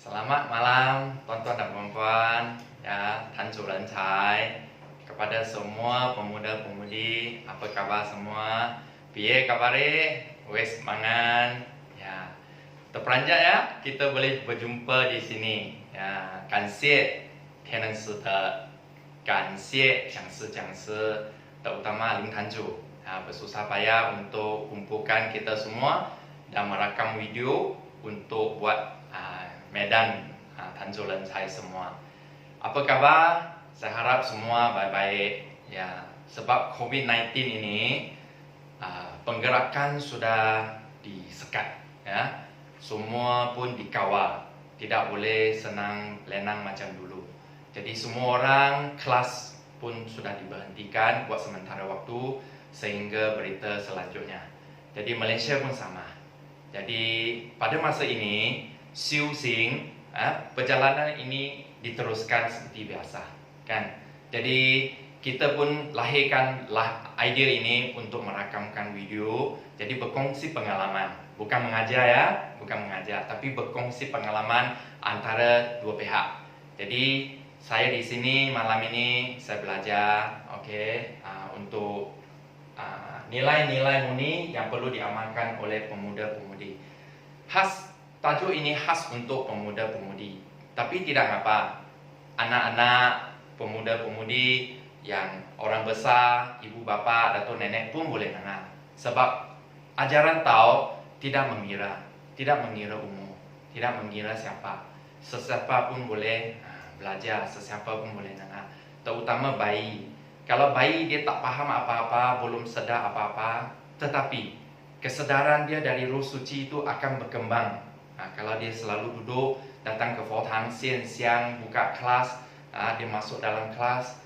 Selamat malam tuan-tuan dan puan-puan, ya, Tanju Rencai. Kepada semua pemuda-pemudi, apa kabar semua? Piye kabare? Wes mangan. Ya. Terperanjat ya, kita boleh berjumpa di sini. Ya, 感谢天能师的，感谢讲师，terutama Lim Tanju. Ya, bersusah payah untuk kumpulkan kita semua dan merakam video untuk buat Medan Tanjung Rencai semua. Apa kabar? Saya harap semua baik-baik ya. Sebab COVID-19 ini penggerakan sudah disekat ya. Semua pun dikawal. Tidak boleh senang lenang macam dulu. Jadi semua orang, kelas pun sudah diberhentikan buat sementara waktu sehingga berita selanjutnya. Jadi Malaysia pun sama. Jadi pada masa ini Siu Sing, perjalanan ini diteruskan seperti biasa, kan? Jadi kita pun lahirkan idea ini untuk merakamkan video. Jadi berkongsi pengalaman, bukan mengajar ya, bukan mengajar, tapi berkongsi pengalaman antara dua pihak. Jadi saya di sini malam ini saya belajar, untuk nilai-nilai murni yang perlu diamalkan oleh pemuda-pemudi. Tajuk ini khas untuk pemuda-pemudi. Tapi tidak apa, anak-anak, pemuda-pemudi yang orang besar, ibu bapa, datuk nenek pun boleh dengar. Sebab ajaran Tao tidak mengira umur, tidak mengira siapa. Sesiapa pun boleh belajar, sesiapa pun boleh dengar. Terutama bayi. Kalau bayi dia tak faham apa-apa, belum sedar apa-apa, tetapi kesedaran dia dari roh suci itu akan berkembang. Kalau dia selalu duduk, datang ke Fotang, siang buka kelas, dia masuk dalam kelas,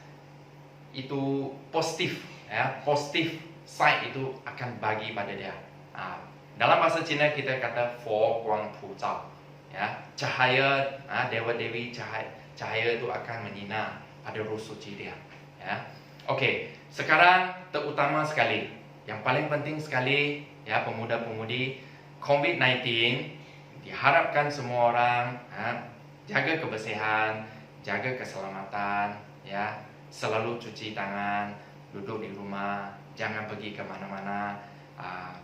itu positif, ya, positif side itu akan bagi pada dia. Dalam bahasa Cina kita kata Fo Guang Pu Zhao, ya, cahaya, dewa-dewi cahaya itu akan menyinar pada roh suci dia. Ya. Okey, sekarang terutama sekali, yang paling penting sekali, ya, pemuda-pemudi, COVID-19. Diharapkan semua orang jaga kebersihan, jaga keselamatan, ya, selalu cuci tangan, duduk di rumah, jangan pergi ke mana-mana,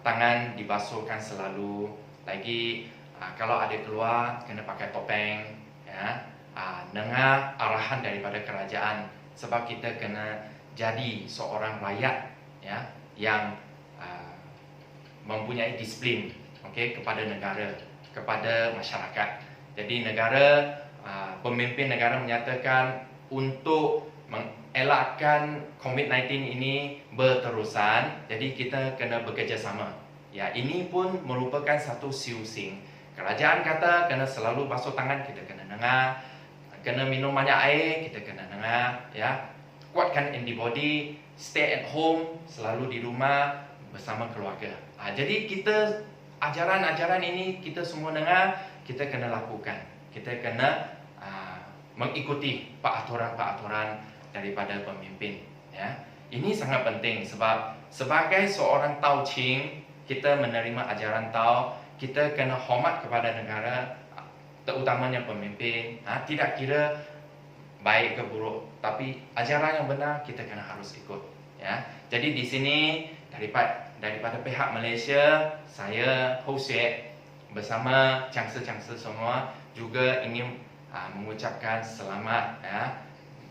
tangan dibasuhkan selalu. Lagi kalau ada keluar kena pakai topeng, ya, dengar arahan daripada kerajaan, sebab kita kena jadi seorang rakyat, ya, yang mempunyai disiplin, kepada negara, kepada masyarakat. Jadi negara, pemimpin negara menyatakan untuk mengelakkan COVID-19 ini berterusan, jadi kita kena bekerjasama. Ya, ini pun merupakan satu Siu Sing. Kerajaan kata kena selalu basuh tangan, kita kena dengar. Kena minum banyak air, kita kena dengar. Ya, kuatkan antibody, stay at home, selalu di rumah bersama keluarga. Jadi kita ajaran-ajaran ini kita semua dengar, kita kena lakukan. Kita kena mengikuti peraturan-peraturan daripada pemimpin. Ya. Ini sangat penting sebab sebagai seorang Tao Ching, kita menerima ajaran Tao, kita kena hormat kepada negara, terutamanya pemimpin. Tidak kira baik ke buruk, tapi ajaran yang benar kita kena harus ikut. Ya. Jadi di sini daripada pihak Malaysia, saya Ho Xue bersama cangsa-cangsa semua juga ingin mengucapkan selamat, ya,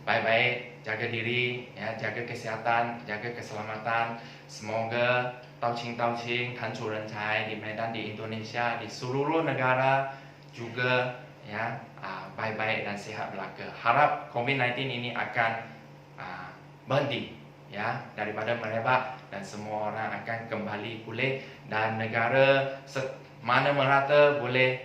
baik-baik, jaga diri, ya, jaga kesihatan, jaga keselamatan. Semoga Tao Ching Tanjung Rencai di Medan, di Indonesia, di seluruh negara juga, ya, baik-baik dan sihat belaka. Harap COVID-19 ini akan berhenti, ya, daripada merebak dan semua orang akan kembali pulih dan negara mana merata boleh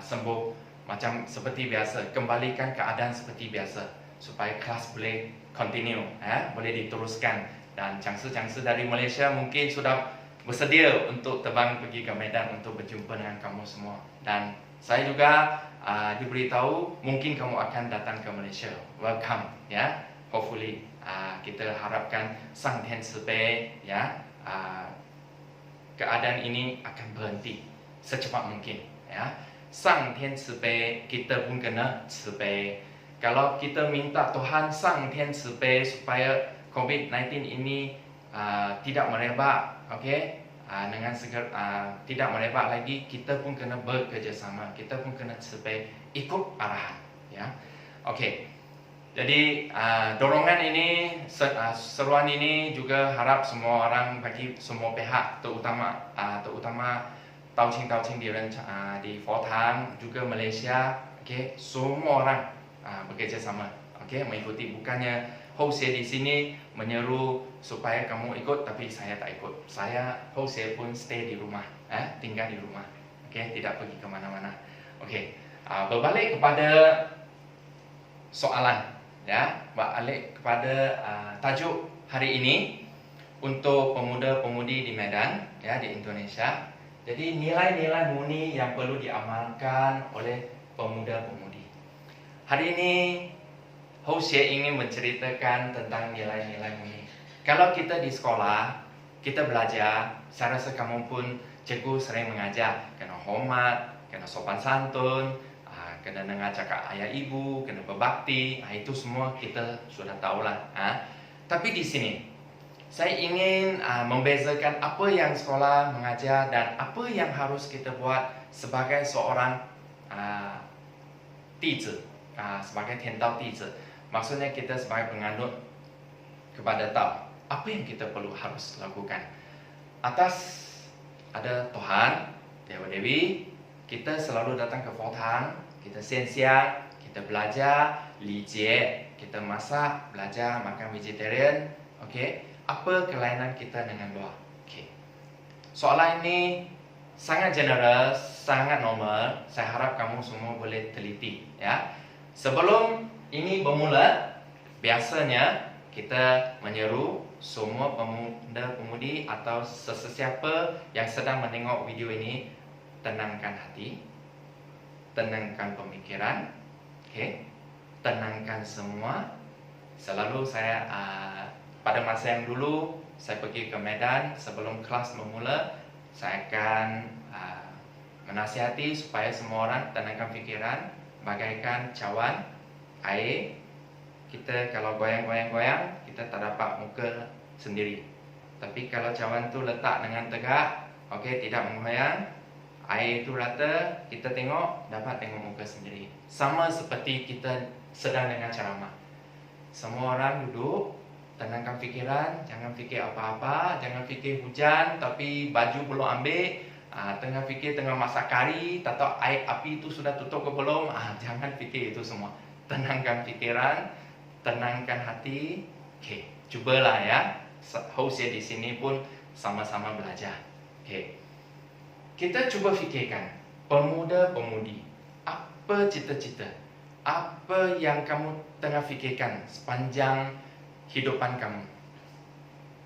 sembuh macam seperti biasa, kembalikan keadaan seperti biasa supaya kelas boleh continue, boleh diteruskan. Dan cangsa-cangsa dari Malaysia mungkin sudah bersedia untuk terbang pergi ke Medan untuk berjumpa dengan kamu semua. Dan saya juga diberitahu mungkin kamu akan datang ke Malaysia. Welcome, ya. Hopefully kita harapkan Sang Tian Cibei, ya, keadaan ini akan berhenti secepat mungkin, ya. Sang Tian Cibei, kita pun kena cibei. Kalau kita minta Tuhan Sang Tian Cibei supaya COVID-19 ini tidak merebak, okey? Dengan tidak merebak lagi, kita pun kena bekerjasama, kita pun kena cibei ikut arahan, ya. Okey. Jadi dorongan ini, seruan ini juga harap semua orang, bagi semua pihak, terutama Tauqing di Fortang, juga Malaysia, okay, semua orang bekerja sama, okay, mengikuti. Bukannya Housie di sini menyeru supaya kamu ikut, tapi saya tak ikut. Saya Housie pun stay di rumah, tinggal di rumah, okay, tidak pergi ke mana-mana. Okay, berbalik kepada soalan. Ya, balik kepada tajuk hari ini untuk pemuda-pemudi di Medan, ya, di Indonesia. Jadi nilai-nilai murni yang perlu diamalkan oleh pemuda-pemudi. Hari ini Housie ingin menceritakan tentang nilai-nilai murni. Kalau kita di sekolah, kita belajar, saya rasa kamu pun cikgu sering mengajar, kena hormat, kena sopan santun, kena dengar cakap ayah ibu, kena berbakti, itu semua kita sudah tahulah. Tapi di sini saya ingin membezakan apa yang sekolah mengajar dan apa yang harus kita buat sebagai seorang teacher, sebagai tiantau teacher. Maksudnya kita sebagai penganut kepada tahu apa yang kita perlu harus lakukan. Atas ada Tuhan, Dewa Dewi, kita selalu datang ke Fortang. Kita siang-siang, kita belajar, lijie, kita masak, belajar, makan vegetarian. Okay? Apa kelainan kita dengan luar? Okay. Soalan ini sangat general, sangat normal. Saya harap kamu semua boleh teliti. Ya. Sebelum ini bermula, biasanya kita menyeru semua pemuda-pemudi atau sesiapa yang sedang menengok video ini, tenangkan hati, tenangkan pemikiran, okay? Tenangkan semua. Selalu saya pada masa yang dulu saya pergi ke Medan sebelum kelas memula, saya akan menasihati supaya semua orang tenangkan fikiran, bagaikan cawan air. Kita kalau goyang-goyang, kita tak dapat muka sendiri. Tapi kalau cawan tu letak dengan tegak, okay, tidak menggoyang, air itu rata, kita tengok, dapat tengok muka sendiri. Sama seperti kita sedang dengan ceramah. Semua orang duduk, tenangkan fikiran, jangan fikir apa-apa, jangan fikir hujan tapi baju belum ambil, tengah fikir tengah masak kari, tak tahu air api itu sudah tutup ke belum, jangan fikir itu semua. Tenangkan fikiran, tenangkan hati. Okay, cubalah ya. Housie di sini pun sama-sama belajar. Okay. Kita cuba fikirkan, pemuda-pemudi, apa cita-cita, apa yang kamu tengah fikirkan sepanjang hidupan kamu?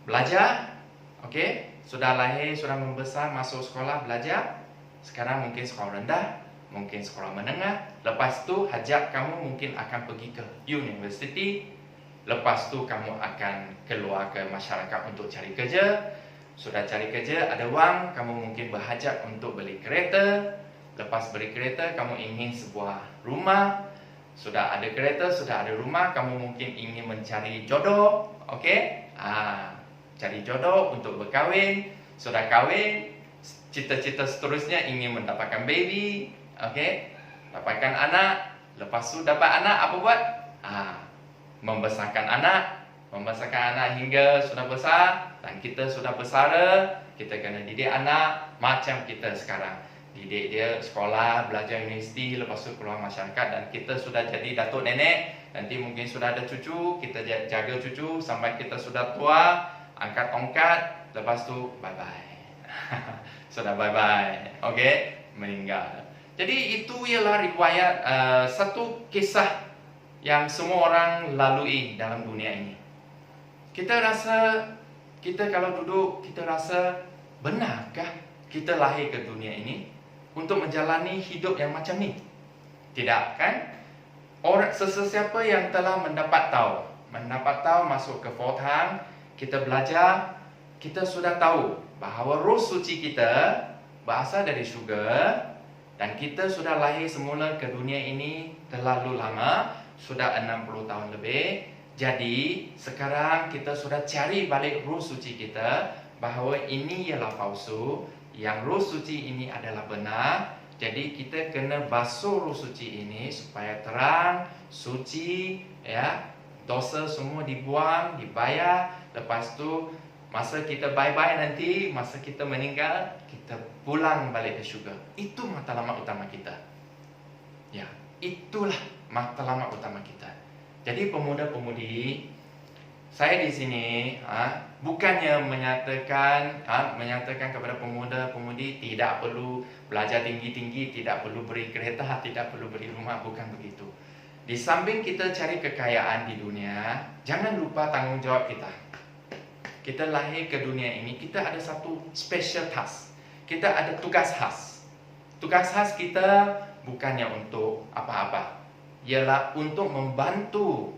Belajar, okey, sudah lahir, sudah membesar, masuk sekolah, belajar. Sekarang mungkin sekolah rendah, mungkin sekolah menengah. Lepas tu hajat kamu mungkin akan pergi ke universiti. Lepas tu kamu akan keluar ke masyarakat untuk cari kerja. Sudah cari kerja, ada wang, kamu mungkin berhajat untuk beli kereta. Lepas beli kereta, kamu ingin sebuah rumah. Sudah ada kereta, sudah ada rumah, kamu mungkin ingin mencari jodoh. Okey? Cari jodoh untuk berkahwin. Sudah kahwin, cita-cita seterusnya ingin mendapatkan baby. Okey? Dapatkan anak. Lepas tu dapat anak, apa buat? Membesarkan anak. Membesarkan anak hingga sudah besar, dan kita sudah besar, kita kena didik anak macam kita sekarang. Didik dia sekolah, belajar universiti, lepas tu keluar masyarakat, dan kita sudah jadi datuk nenek. Nanti mungkin sudah ada cucu, kita jaga cucu sampai kita sudah tua, angkat tongkat, lepas tu bye-bye. Sudah bye-bye, okey, meninggal. Jadi itu ialah riwayat, satu kisah yang semua orang lalui dalam dunia ini. Kita rasa, kita kalau duduk, kita rasa benarkah kita lahir ke dunia ini untuk menjalani hidup yang macam ni? Tidak, kan? Orang sesiapa yang telah mendapat tahu masuk ke Fortang, kita belajar, kita sudah tahu bahawa roh suci kita berasal dari syurga, Dan kita sudah lahir semula ke dunia ini terlalu lama, sudah 60 tahun lebih. Jadi sekarang kita sudah cari balik roh suci kita bahawa ini ialah palsu, yang roh suci ini adalah benar. Jadi kita kena basuh roh suci ini supaya terang, suci, ya. Dosa semua dibuang, dibayar. Lepas tu masa kita bye-bye nanti, masa kita meninggal, kita pulang balik ke syurga. Itu matlamat utama kita. Ya, itulah matlamat utama kita. Jadi pemuda-pemudi, saya di sini bukannya menyatakan kepada pemuda-pemudi tidak perlu belajar tinggi-tinggi, tidak perlu beri kereta, tidak perlu beri rumah, bukan begitu. Di samping kita cari kekayaan di dunia, jangan lupa tanggungjawab kita. Kita lahir ke dunia ini, kita ada satu special task. Kita ada tugas khas. Tugas khas kita bukannya untuk apa-apa, ialah untuk membantu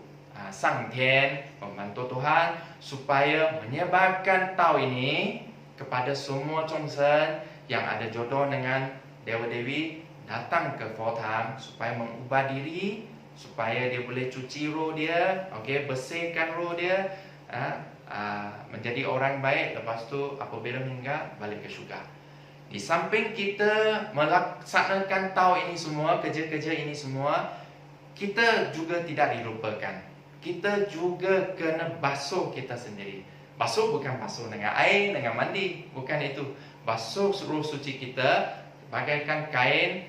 Sang Tian, membantu Tuhan supaya menyebarkan tahu ini kepada semua Chongsen yang ada jodoh dengan Dewa Dewi, datang ke Fortang supaya mengubah diri, supaya dia boleh cuci roh dia, bersihkan roh dia, menjadi orang baik. Lepas tu apabila meninggal, balik ke syurga. Di samping kita melaksanakan tahu ini semua, kerja-kerja ini semua, kita juga tidak dilupakan. Kita juga kena basuh kita sendiri. Basuh bukan basuh dengan air, dengan mandi, bukan itu. Basuh roh suci kita bagaikan kain,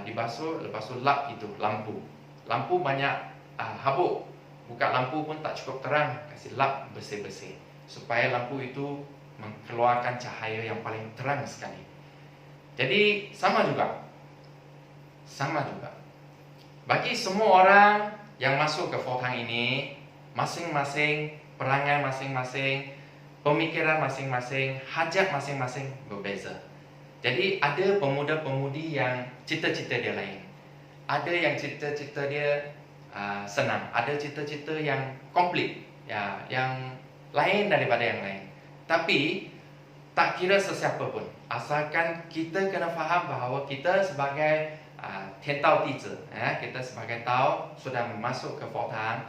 dibasuh, lepas tu lap itu lampu. Lampu banyak habuk, buka lampu pun tak cukup terang, kasih lap bersih-bersih supaya lampu itu mengeluarkan cahaya yang paling terang sekali. Jadi sama juga bagi semua orang yang masuk ke Fortang ini, masing-masing perangai masing-masing, pemikiran masing-masing, hajat masing-masing berbeza. Jadi ada pemuda-pemudi yang cita-cita dia lain. Ada yang cita-cita dia senang, ada cita-cita yang komplit, ya, yang lain daripada yang lain. Tapi tak kira sesiapa pun, asalkan kita kena faham bahawa kita sebagai Tiantao Dizi, kita sebagai Tao sudah masuk ke Fortang.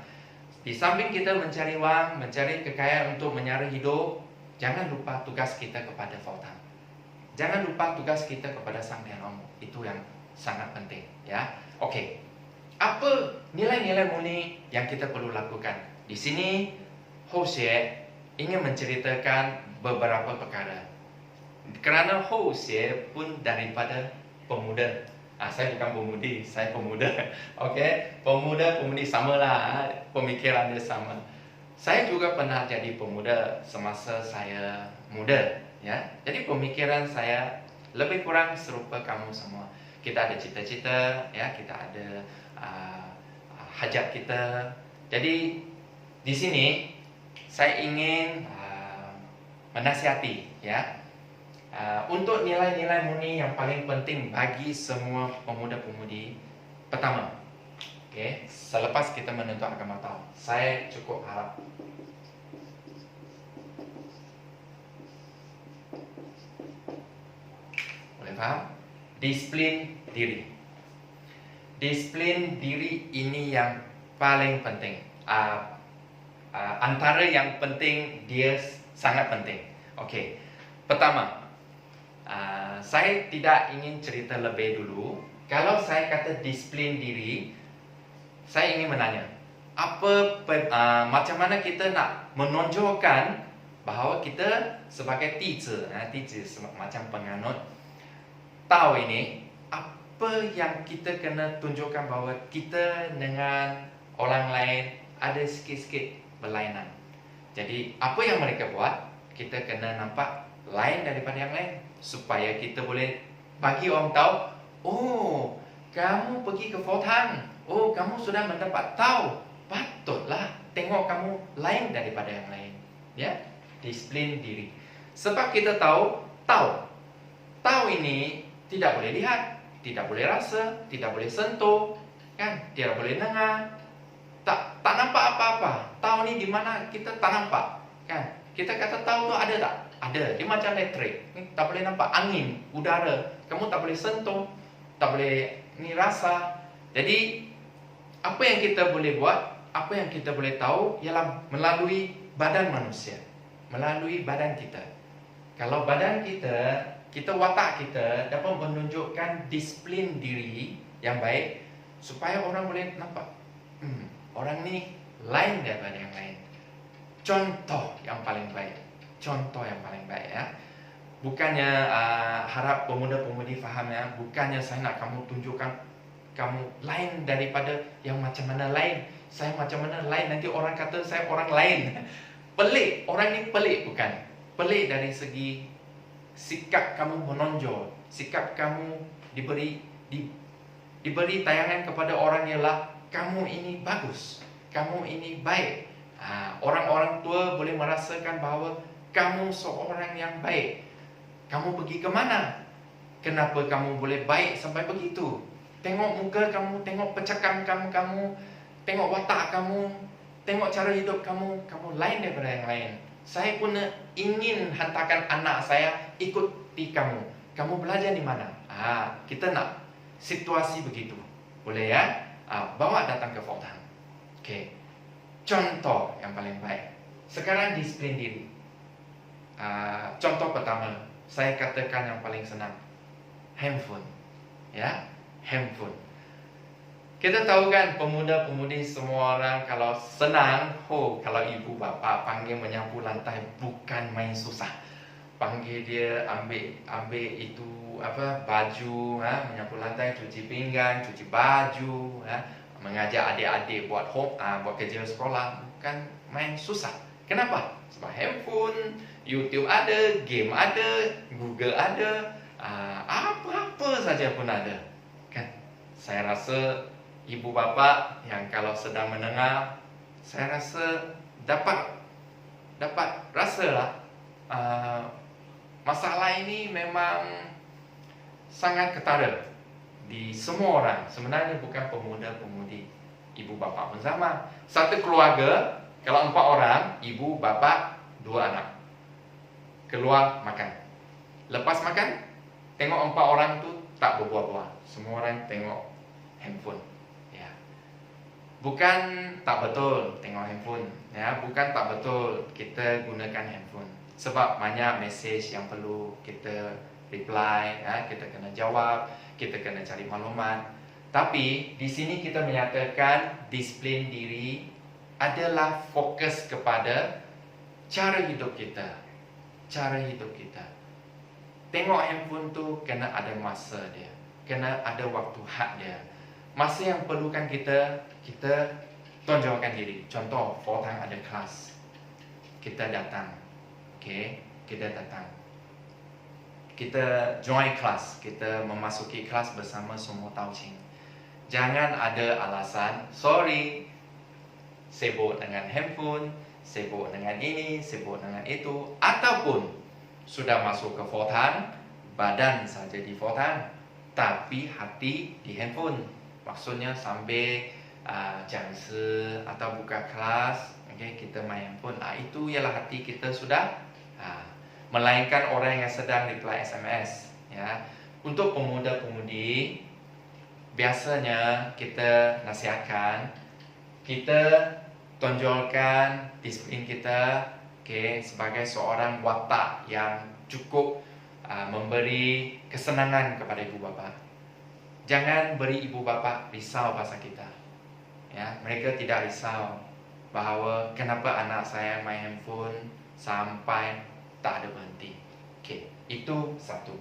Di samping kita mencari wang, mencari kekayaan untuk menyara hidup, jangan lupa tugas kita kepada Fortang. Jangan lupa tugas kita kepada Sang Tian Om. Itu yang sangat penting, ya. Okey. Apa nilai-nilai murni yang kita perlu lakukan? Di sini Hou Xie ingin menceritakan beberapa perkara. Kerana Hou Xie pun daripada pemuda. Saya bukan pemudi, saya pemuda. Okey, pemuda-pemudi samalah, pemikiran dia sama. Saya juga pernah jadi pemuda semasa saya muda, ya. Jadi pemikiran saya lebih kurang serupa kamu semua. Kita ada cita-cita, ya, kita ada hajat kita. Jadi di sini saya ingin menasihati, ya, untuk nilai-nilai murni yang paling penting bagi semua pemuda-pemudi. Pertama, selepas kita menuntut agama Tao, saya cukup harap boleh faham? Disiplin diri. Disiplin diri ini yang paling penting. Antara yang penting, dia sangat penting. Okey. Pertama, saya tidak ingin cerita lebih dulu. Kalau saya kata disiplin diri, saya ingin menanya, macam mana kita nak menonjolkan bahawa kita sebagai Dizi macam penganut Tao ini, apa yang kita kena tunjukkan bahawa kita dengan orang lain ada sikit-sikit berlainan. Jadi apa yang mereka buat, kita kena nampak lain daripada yang lain, supaya kita boleh bagi orang tahu, oh, kamu pergi ke Fortang, oh, kamu sudah mendapat tahu, patutlah tengok kamu lain daripada yang lain, ya. Disiplin diri. Sebab kita tahu ini tidak boleh lihat, tidak boleh rasa, tidak boleh sentuh, kan? Tidak boleh dengar, tak nampak apa-apa. Tahu ni di mana kita tak nampak, kan? Kita kata tahu tu ada tak? Ada. Dia macam elektrik, tak boleh nampak. Angin, udara, kamu tak boleh sentuh. tak boleh ni rasa. Jadi apa yang kita boleh buat, apa yang kita boleh tahu ialah melalui badan manusia, melalui badan kita. Kalau badan kita watak kita dapat menunjukkan disiplin diri yang baik supaya orang boleh nampak, orang ni lain daripada yang lain. Contoh yang paling baik, contoh yang paling baik ya. Bukannya harap pemuda-pemudi faham ya, bukannya saya nak kamu tunjukkan kamu lain daripada yang macam mana lain. Saya macam mana lain, nanti orang kata saya orang lain. Pelik, orang ni pelik bukan? Pelik dari segi sikap kamu menonjol, sikap kamu diberi tayangan kepada orang ialah kamu ini bagus, kamu ini baik. Orang-orang tua boleh merasakan bahawa kamu seorang yang baik. Kamu pergi ke mana? Kenapa kamu boleh baik sampai begitu? Tengok muka kamu, tengok percakapan kamu, tengok watak kamu, tengok cara hidup kamu, kamu lain daripada yang lain. Saya pun ingin hantarkan anak saya ikuti kamu. Kamu belajar di mana? Kita nak situasi begitu. Boleh ya? Bawa datang ke Fort Hang. Okey. Contoh yang paling baik. Sekarang disiplin diri. Contoh pertama, saya katakan yang paling senang. Handphone. Ya, handphone. Kita tahu kan pemuda-pemudi semua orang kalau senang, kalau ibu bapa panggil menyapu lantai bukan main susah. Panggil dia ambil itu baju, menyapu lantai, cuci pinggan, cuci baju, mengajar adik-adik buat buat kerja sekolah bukan main susah. Kenapa? Sebab handphone, YouTube ada, game ada, Google ada, apa-apa saja pun ada. Kan? Saya rasa ibu bapa yang kalau sedang mendengar, saya rasa dapat rasalah masalah ini memang sangat ketara di semua orang. Sebenarnya bukan pemuda-pemudi, ibu bapa pun sama. Satu keluarga, kalau 4 orang, ibu, bapa, 2 anak, keluar makan. Lepas makan, tengok 4 orang tu tak berbual-bual. Semua orang tengok handphone. Ya. Bukan tak betul tengok handphone. Ya, bukan tak betul kita gunakan handphone. Sebab banyak mesej yang perlu kita reply, kita kena jawab, kita kena cari maklumat. Tapi di sini kita menyatakan disiplin diri adalah fokus kepada cara hidup kita. Cara hidup kita. Tengok handphone tu kena ada masa dia, kena ada waktu had dia. Masa yang perlukan kita tonjolkan diri. Contoh, Fort Hang ada kelas, kita datang. Okay, kita datang. Kita join kelas, kita memasuki kelas bersama semua taucing. Jangan ada alasan, sorry, sibuk dengan handphone, sibuk dengan ini, sibuk dengan itu, ataupun sudah masuk ke Fort Hang, badan saja di Fort Hang, tapi hati di handphone. Maksudnya sambil jangsa atau buka kelas, kita main handphone. Itu ialah hati kita sudah, melainkan orang yang sedang reply SMS. Ya, untuk pemuda-pemudi, biasanya kita nasihatkan, kita tonjolkan disiplin kita, sebagai seorang watak yang cukup memberi kesenangan kepada ibu bapa. Jangan beri ibu bapa risau pasal kita. Ya, mereka tidak risau bahawa kenapa anak saya main handphone sampai tak ada berhenti. Itu satu.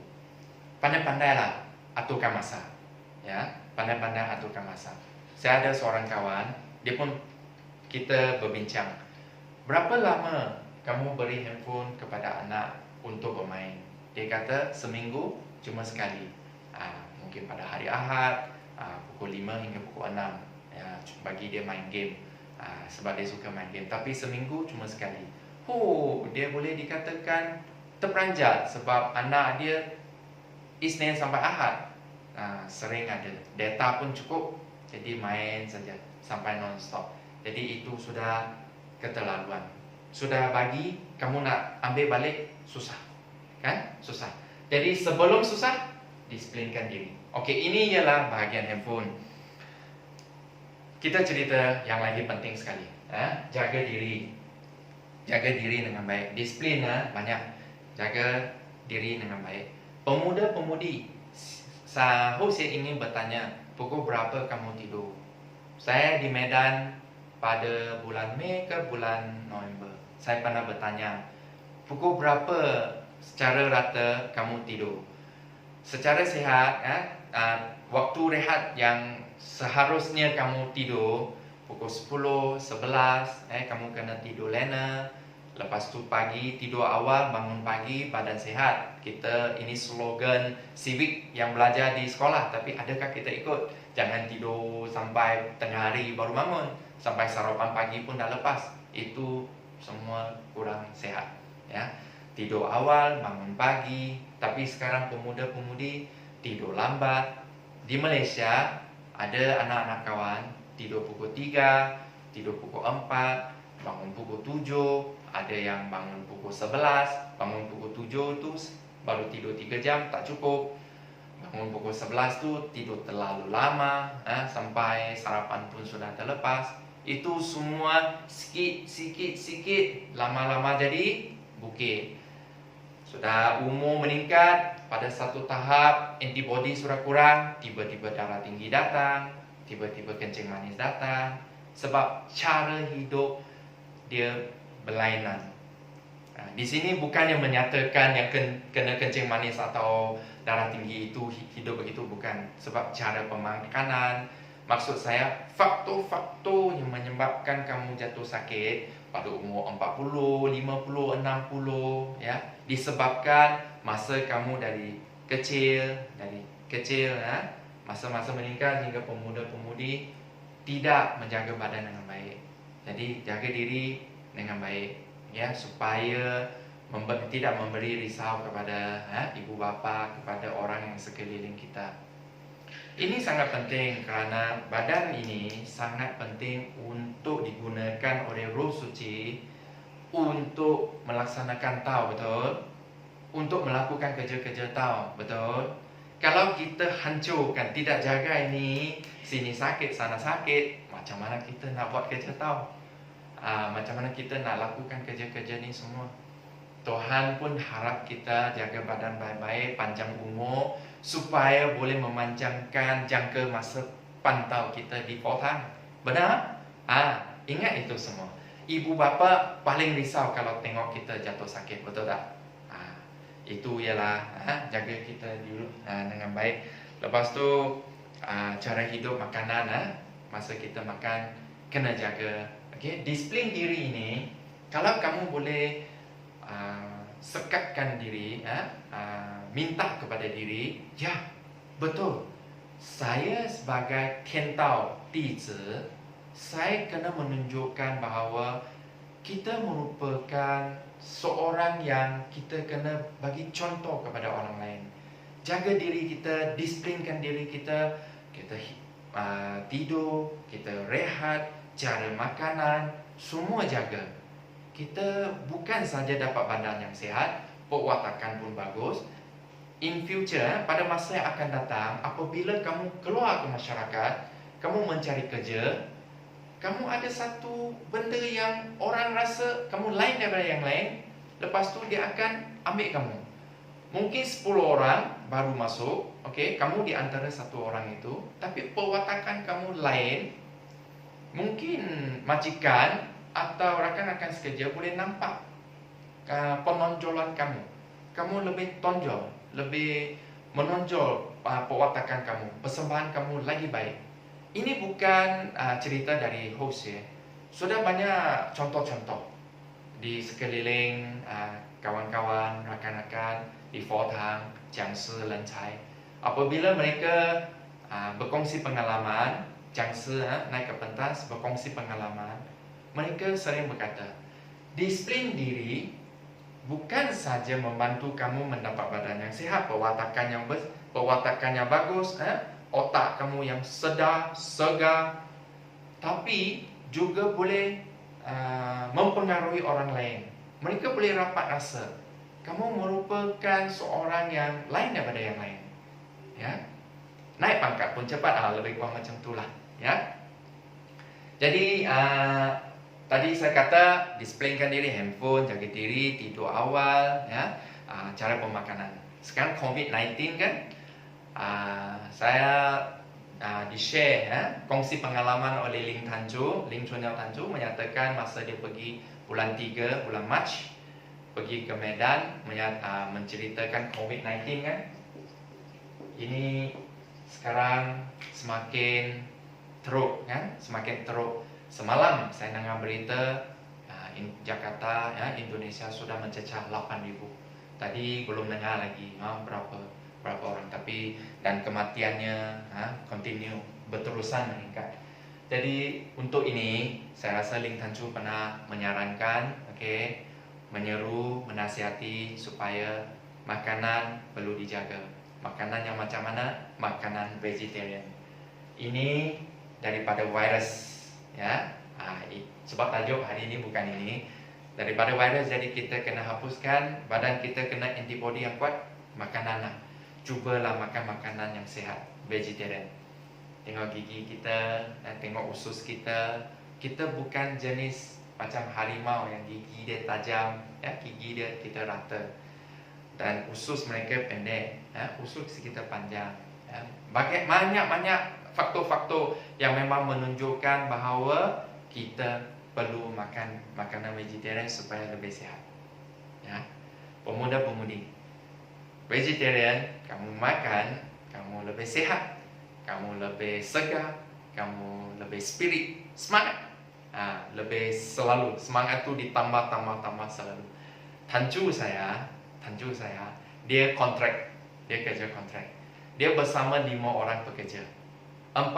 Pandai-pandailah aturkan masa. Ya, pandai-pandai aturkan masa. Saya ada seorang kawan, dia pun kita berbincang. Berapa lama kamu beri handphone kepada anak untuk bermain? Dia kata seminggu cuma sekali. Mungkin pada hari Ahad, pukul 5 hingga pukul 6. Ya, bagi dia main game. Sebab dia suka main game. Tapi seminggu cuma sekali. Dia boleh dikatakan terperanjat sebab anak dia Isnin sampai Ahad sering ada. Data pun cukup, jadi main saja sampai non-stop. Jadi itu sudah keterlaluan. Sudah bagi, kamu nak ambil balik susah. Kan? Susah. Jadi sebelum susah, disiplinkan diri. Okey, ini ialah bahagian handphone. Kita cerita yang lagi penting sekali. Jaga diri. Jaga diri dengan baik. Disiplin banyak. Jaga diri dengan baik. Pemuda-pemudi, saya ingin bertanya, pukul berapa kamu tidur? Saya di Medan pada bulan Mei ke bulan November. Saya pernah bertanya, pukul berapa secara rata kamu tidur? Secara sihat, waktu rehat yang seharusnya kamu tidur pukul 10, 11, kamu kena tidur lena. Lepas tu pagi tidur awal, bangun pagi, badan sihat. Ini slogan civic yang belajar di sekolah, tapi adakah kita ikut? Jangan tidur sampai tengah hari baru bangun, sampai sarapan pagi pun dah lepas. Itu semua kurang sihat, ya. Tidur awal, bangun pagi. Tapi sekarang pemuda-pemudi tidur lambat. Di Malaysia ada anak-anak kawan tidur pukul 3, tidur pukul 4, bangun pukul 7. Ada yang bangun pukul 11, bangun pukul 7 tu baru tidur 3 jam, tak cukup. Bangun pukul 11 tu tidur terlalu lama, sampai sarapan pun sudah terlepas. Itu semua sikit, lama-lama jadi bukit. Sudah umur meningkat, pada satu tahap antibody sudah kurang, tiba-tiba darah tinggi datang, tiba-tiba kencing manis datang. Sebab cara hidup dia berlainan. Di sini bukannya menyatakan yang kena kencing manis atau darah tinggi itu hidup begitu, bukan. Sebab cara pemakanan, maksud saya faktor-faktor yang menyebabkan kamu jatuh sakit pada umur 40, 50, 60, ya, disebabkan masa kamu dari kecil, masa-masa meningkat hingga pemuda-pemudi tidak menjaga badan dengan baik. Jadi jaga diri dengan baik, ya, supaya tidak memberi risau kepada ibu bapa, kepada orang yang sekeliling kita. Ini sangat penting kerana badan ini sangat penting untuk digunakan oleh Roh Suci untuk melaksanakan tau, betul? Untuk melakukan kerja-kerja tau, betul? Kalau kita hancurkan, tidak jaga ini, sini sakit, sana sakit, macam mana kita nak buat kerja tau? Macam mana kita nak lakukan kerja-kerja ni semua? Tuhan pun harap kita jaga badan baik-baik, panjang umur, supaya boleh memanjangkan jangka masa pantau kita di Fortang. Benar? Ingat itu semua. Ibu bapa paling risau kalau tengok kita jatuh sakit, betul tak? Itu ialah jaga kita dulu dengan baik. Lepas tu cara hidup, makanan, masa kita makan kena jaga. Okay? Disiplin diri ini, kalau kamu boleh sekatkan diri, minta kepada diri, ya, betul, saya sebagai tiantau dizi, saya kena menunjukkan bahawa kita merupakan seorang yang kita kena bagi contoh kepada orang lain. Jaga diri kita, disiplinkan diri kita, kita tidur, kita rehat, cara makanan, semua jaga. Kita bukan saja dapat badan yang sihat, perwatakan pun bagus. In future, pada masa yang akan datang, apabila kamu keluar ke masyarakat, kamu mencari kerja, kamu ada satu benda yang orang rasa kamu lain daripada yang lain, lepas tu dia akan ambil kamu. Mungkin 10 orang baru masuk, okay, kamu di antara satu orang itu, tapi perwatakan kamu lain. Mungkin majikan atau rakan-rakan sekerja boleh nampak penonjolan kamu. Kamu lebih tonjol, lebih menonjol perwatakan kamu, persembahan kamu lagi baik. Ini bukan cerita dari host, ya. Sudah banyak contoh-contoh di sekeliling kawan-kawan, rakan-rakan di Fortang, Jiangshi, Lencai. Apabila mereka berkongsi pengalaman, Jiangshi naik ke pentas berkongsi pengalaman, mereka sering berkata, disiplin diri bukan saja membantu kamu mendapat badan yang sihat, perwatakan yang bagus, otak kamu yang sedar, segar, tapi juga boleh mempengaruhi orang lain. Mereka boleh rapat rasa kamu merupakan seorang yang lain daripada yang lain, ya. naik pangkat pun cepat. Lebih kurang macam itulah, ya. Jadi tadi saya kata disiplinkan diri, handphone, jaga diri, tidur awal, ya. Cara pemakanan. Sekarang COVID-19 kan, saya di-share, ya, kongsi pengalaman oleh Ling Chun Yao Tanju menyatakan masa dia pergi bulan 3, bulan Mac, pergi ke Medan, menceritakan COVID-19 kan. Ini sekarang semakin teruk, kan? Semakin teruk. Semalam saya dengar berita Jakarta, ya, Indonesia sudah mencecah 8,000. Tadi belum dengar lagi berapa orang, tapi dan kematiannya continue berterusan meningkat. Jadi untuk ini saya rasa Ling Tanju pernah menyarankan, menyeru, menasihati supaya makanan perlu dijaga. Makanan yang macam mana? Makanan vegetarian. Ini daripada virus, ya. Sebab tajuk hari ini bukan ini. Daripada virus, jadi kita kena hapuskan, badan kita kena antibody yang kuat, makanan lah. Cubalah makan makanan yang sihat, vegetarian. Tengok gigi kita, tengok usus kita. Kita bukan jenis macam harimau yang gigi dia tajam, ya, gigi dia kita rata. Dan usus mereka pendek, ya, usus kita panjang, ya. Banyak faktor-faktor yang memang menunjukkan bahawa kita perlu makan makanan vegetarian supaya lebih sihat, ya. Pemuda-pemudi vegetarian, kamu makan, kamu lebih sihat, kamu lebih segar, kamu lebih spirit, semangat, lebih selalu semangat tu ditambah selalu. Tanju saya, dia kontrak, dia kerja kontrak. Dia bersama 5 orang pekerja. 5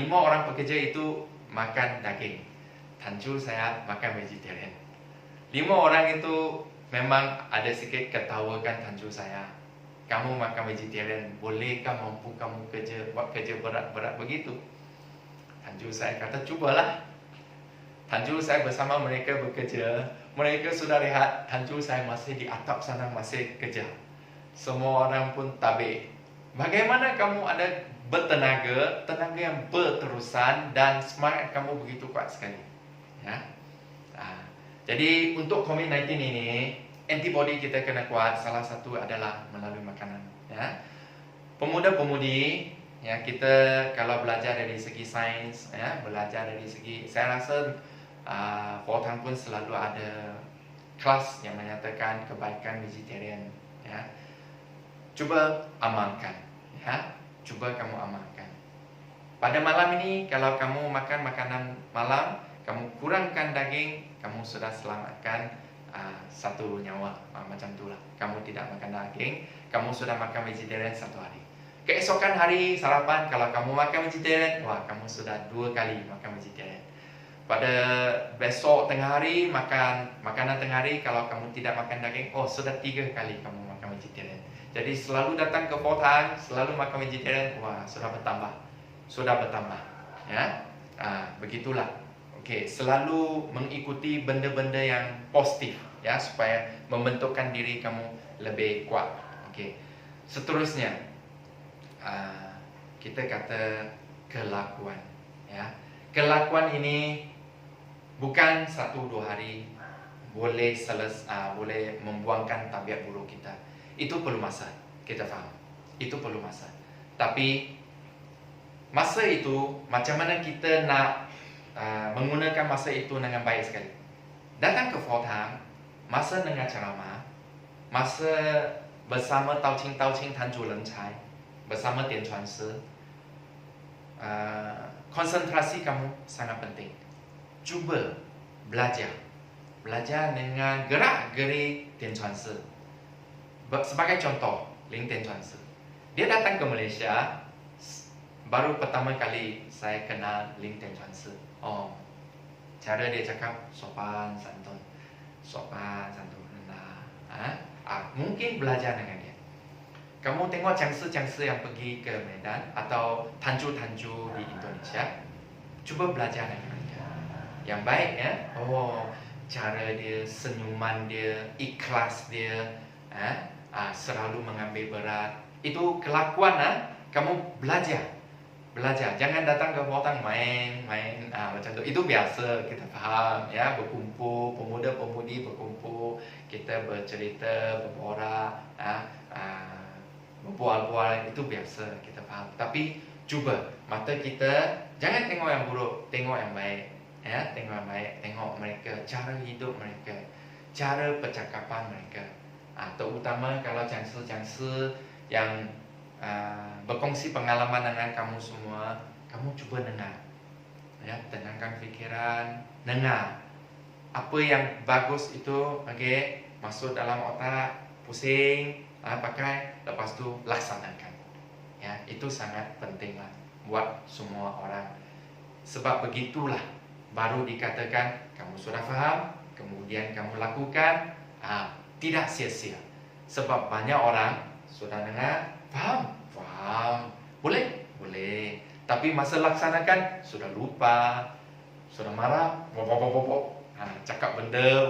orang pekerja itu makan daging. Tanju saya makan vegetarian. 5 orang itu memang ada sikit ketawakan Tanju saya. Kamu makan vegetarian, bolehkah mampu kamu buat kerja berat-berat begitu? Tanju saya kata, cubalah. Tanju saya bersama mereka bekerja. Mereka sudah lihat Tanju saya masih di atap sana, masih kerja. Semua orang pun tabik. Bagaimana kamu ada tenaga yang berterusan dan semangat kamu begitu kuat sekali, ya. Jadi untuk COVID-19 ini, antibody kita kena kuat. Salah satu adalah melalui makanan, ya. Pemuda-pemudi, ya, kita kalau belajar dari segi sains, ya, belajar dari segi, saya rasa Fortang pun selalu ada kelas yang menyatakan kebaikan vegetarian, ya. Coba amalkan, ya. Coba kamu amalkan. Pada malam ini, kalau kamu makan makanan malam, kamu kurangkan daging, kamu sudah selamatkan satu nyawa, macam itulah. Kamu tidak makan daging, kamu sudah makan vegetarian 1 hari. Keesokan hari sarapan, kalau kamu makan vegetarian, kamu sudah 2 kali makan vegetarian. Pada besok tengah hari, makanan tengah hari, kalau kamu tidak makan daging, sudah 3 kali kamu makan vegetarian. Jadi selalu datang ke Fortang, selalu makan vegetarian, sudah bertambah, ya. Begitulah. Selalu mengikuti benda-benda yang positif, ya, supaya membentukkan diri kamu lebih kuat. Seterusnya, kita kata kelakuan, ya. Kelakuan ini bukan 1-2 hari boleh membuangkan tabiat buruk kita. Itu perlu masa, kita faham. Itu perlu masa. Tapi masa itu, macam mana kita nak menggunakan masa itu dengan baik sekali. Datang ke Fortang, masa dengar ceramah, masa bersama Tao Qing Tanju Lencai, bersama Dian Chuan Si, konsentrasi kamu sangat penting. Cuba belajar dengan gerak-gerik Dian Chuan Si. Sebagai contoh, Ling Dian Chuan Si, dia datang ke Malaysia. Baru pertama kali saya kenal Ling Dian Chuan Si. Cara dia cakap sopan santun, rendah. Mungkin belajar dengan dia. Kamu tengok cangsi yang pergi ke Medan atau Tanju di Indonesia, coba belajar dengan dia. Yang baik, ya. Cara dia, senyuman dia, ikhlas dia, selalu mengambil berat. Itu kelakuan, kamu belajar, jangan datang ke Fortang main macam itu biasa, kita faham ya, berkumpul pemuda-pemudi berkumpul, kita bercerita, berborak, berbual-bual, itu biasa, kita faham. Tapi cuba mata kita jangan tengok yang buruk, tengok yang baik ya, tengok mereka, cara hidup mereka, cara percakapan mereka, terutama kalau jangsa-jangsa yang berkongsi pengalaman dengan kamu semua, kamu cuba dengar ya, tenangkan fikiran, dengar apa yang bagus itu, masuk dalam otak, pusing, pakai, lepas tu laksanakan ya, itu sangat penting lah buat semua orang. Sebab begitulah baru dikatakan kamu sudah faham, kemudian kamu lakukan, tidak sia-sia. Sebab banyak orang sudah dengar, faham, boleh, tapi masa laksanakan sudah lupa, sudah marah, cakap benda,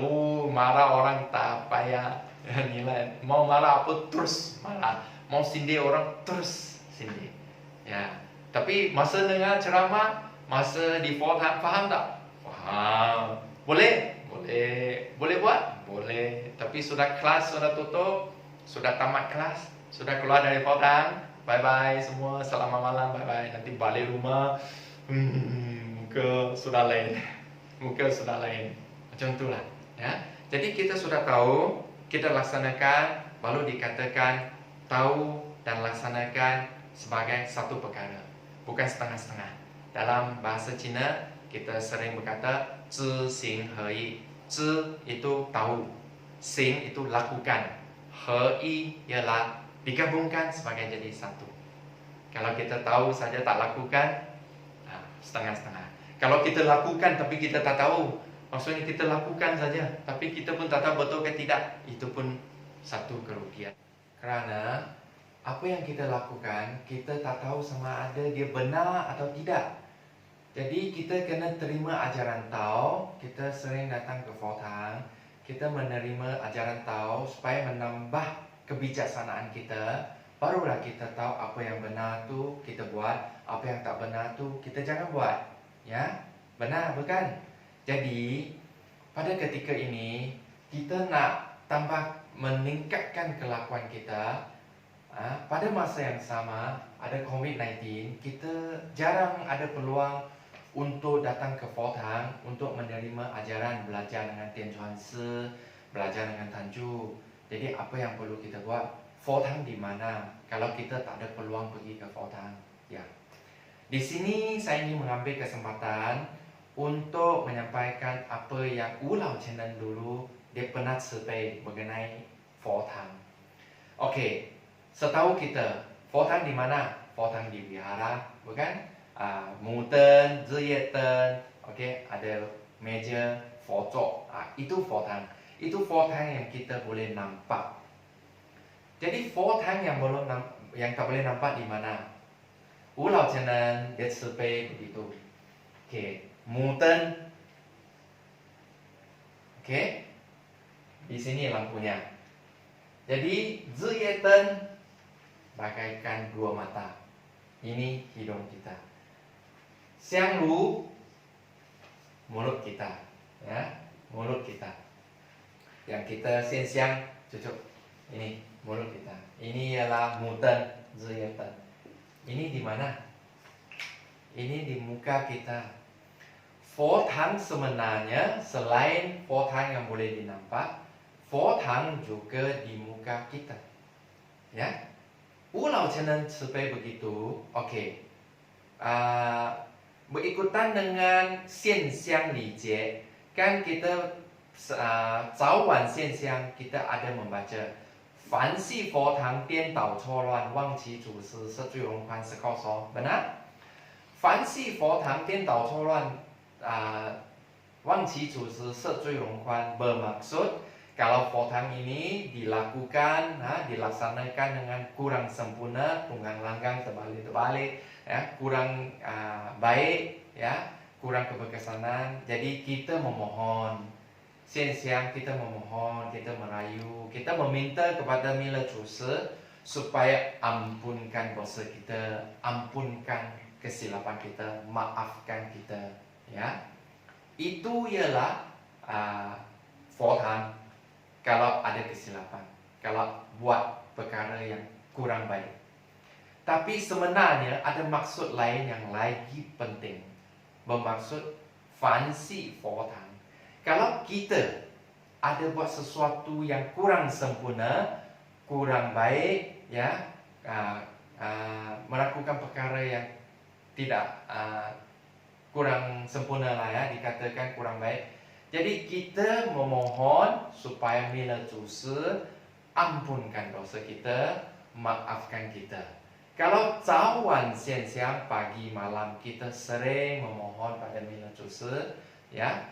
marah orang tak payah nilai, mau marah apa terus marah, mau sindir orang terus sindir ya. Tapi masa dengar ceramah, masa di Fortang, faham tak? Faham, boleh buat, boleh. Tapi sudah kelas, sudah tutup, sudah tamat kelas, sudah keluar dari Fortang, bye-bye semua, selamat malam, bye-bye. Nanti balik rumah, muka sudah lain, macam itulah ya. Jadi kita sudah tahu, kita laksanakan, baru dikatakan tahu dan laksanakan sebagai satu perkara, bukan setengah-setengah. Dalam bahasa Cina kita sering berkata 知行合一. 知 itu tahu, 行 itu lakukan, 合一 ialah digabungkan sebagai jadi satu. Kalau kita tahu saja tak lakukan, setengah-setengah. Kalau kita lakukan tapi kita tak tahu, maksudnya kita lakukan saja tapi kita pun tak tahu betul ke tidak, itu pun satu kerugian. Kerana apa yang kita lakukan, kita tak tahu sama ada dia benar atau tidak. Jadi kita kena terima ajaran Tao. Kita sering datang ke Fortang, kita menerima ajaran Tao supaya menambah kebijaksanaan kita. Barulah kita tahu apa yang benar tu kita buat, apa yang tak benar tu kita jangan buat. Ya, benar bukan? Jadi pada ketika ini kita nak tambah meningkatkan kelakuan kita. Pada masa yang sama ada COVID-19, kita jarang ada peluang untuk datang ke Fortang untuk menerima ajaran, belajar dengan Tian Chuan Si, belajar dengan Tanju. Jadi apa yang perlu kita buat? Fortang di mana kalau kita tak ada peluang pergi ke Fortang? Ya. Di sini saya ingin mengambil kesempatan untuk menyampaikan apa yang Ulau Chen dulu dia pernah cerita mengenai Fortang. Okey, setahu kita Fortang di mana? Fortang di wihara, bukan? Muten, Ziyeten, ada meja, Fortok, itu Fortang. Itu Fortang yang kita boleh nampak. Jadi Fortang yang tak boleh nampak di mana? Ulau Chen dia cerita begitu. Muten, di sini lampunya. Jadi Ziyeten bagaikan dua mata. Ini hidung kita. Xiang Lu, mulut kita, ya, mulut kita. Yang kita siang cucuk, ini mulut kita. Ini ialah Muten, Ziyeten. Ini di mana? Ini di muka kita. Fortang sebenarnya selain Fortang yang boleh dinampak, Fortang juga di muka kita. Ya, Ulau Chen supaya begitu. Berikutan dengan 现象理解, kan kita 早晚现象 kita ada membaca 凡系佛堂颠倒错乱忘其祖师是最荣宽是告诉 benar? 凡系佛堂颠倒错乱忘其祖师是最荣宽 bermaksud kalau Fortang ini dilakukan, dilaksanakan dengan kurang sempurna, tunggang langgang, terbalik-terbalik, ya, kurang baik, ya, kurang keberkesanan. Jadi kita memohon, siang kita memohon, kita merayu, kita meminta kepada Mila Cusi supaya ampunkan dosa kita, ampunkan kesilapan kita, maafkan kita, ya. Itu ialah Tuhan kalau ada kesilapan, kalau buat perkara yang kurang baik. Tapi sebenarnya ada maksud lain yang lagi penting, bermaksud fancy Tuhan. Kalau kita ada buat sesuatu yang kurang sempurna, kurang baik, ya, melakukan perkara yang tidak kurang sempurna lah, ya, dikatakan kurang baik. Jadi kita memohon supaya Mila Tuhan ampunkan dosa kita, maafkan kita. Kalau cawan siang-siang, pagi, malam kita sering memohon pada Mila Tuhan, ya,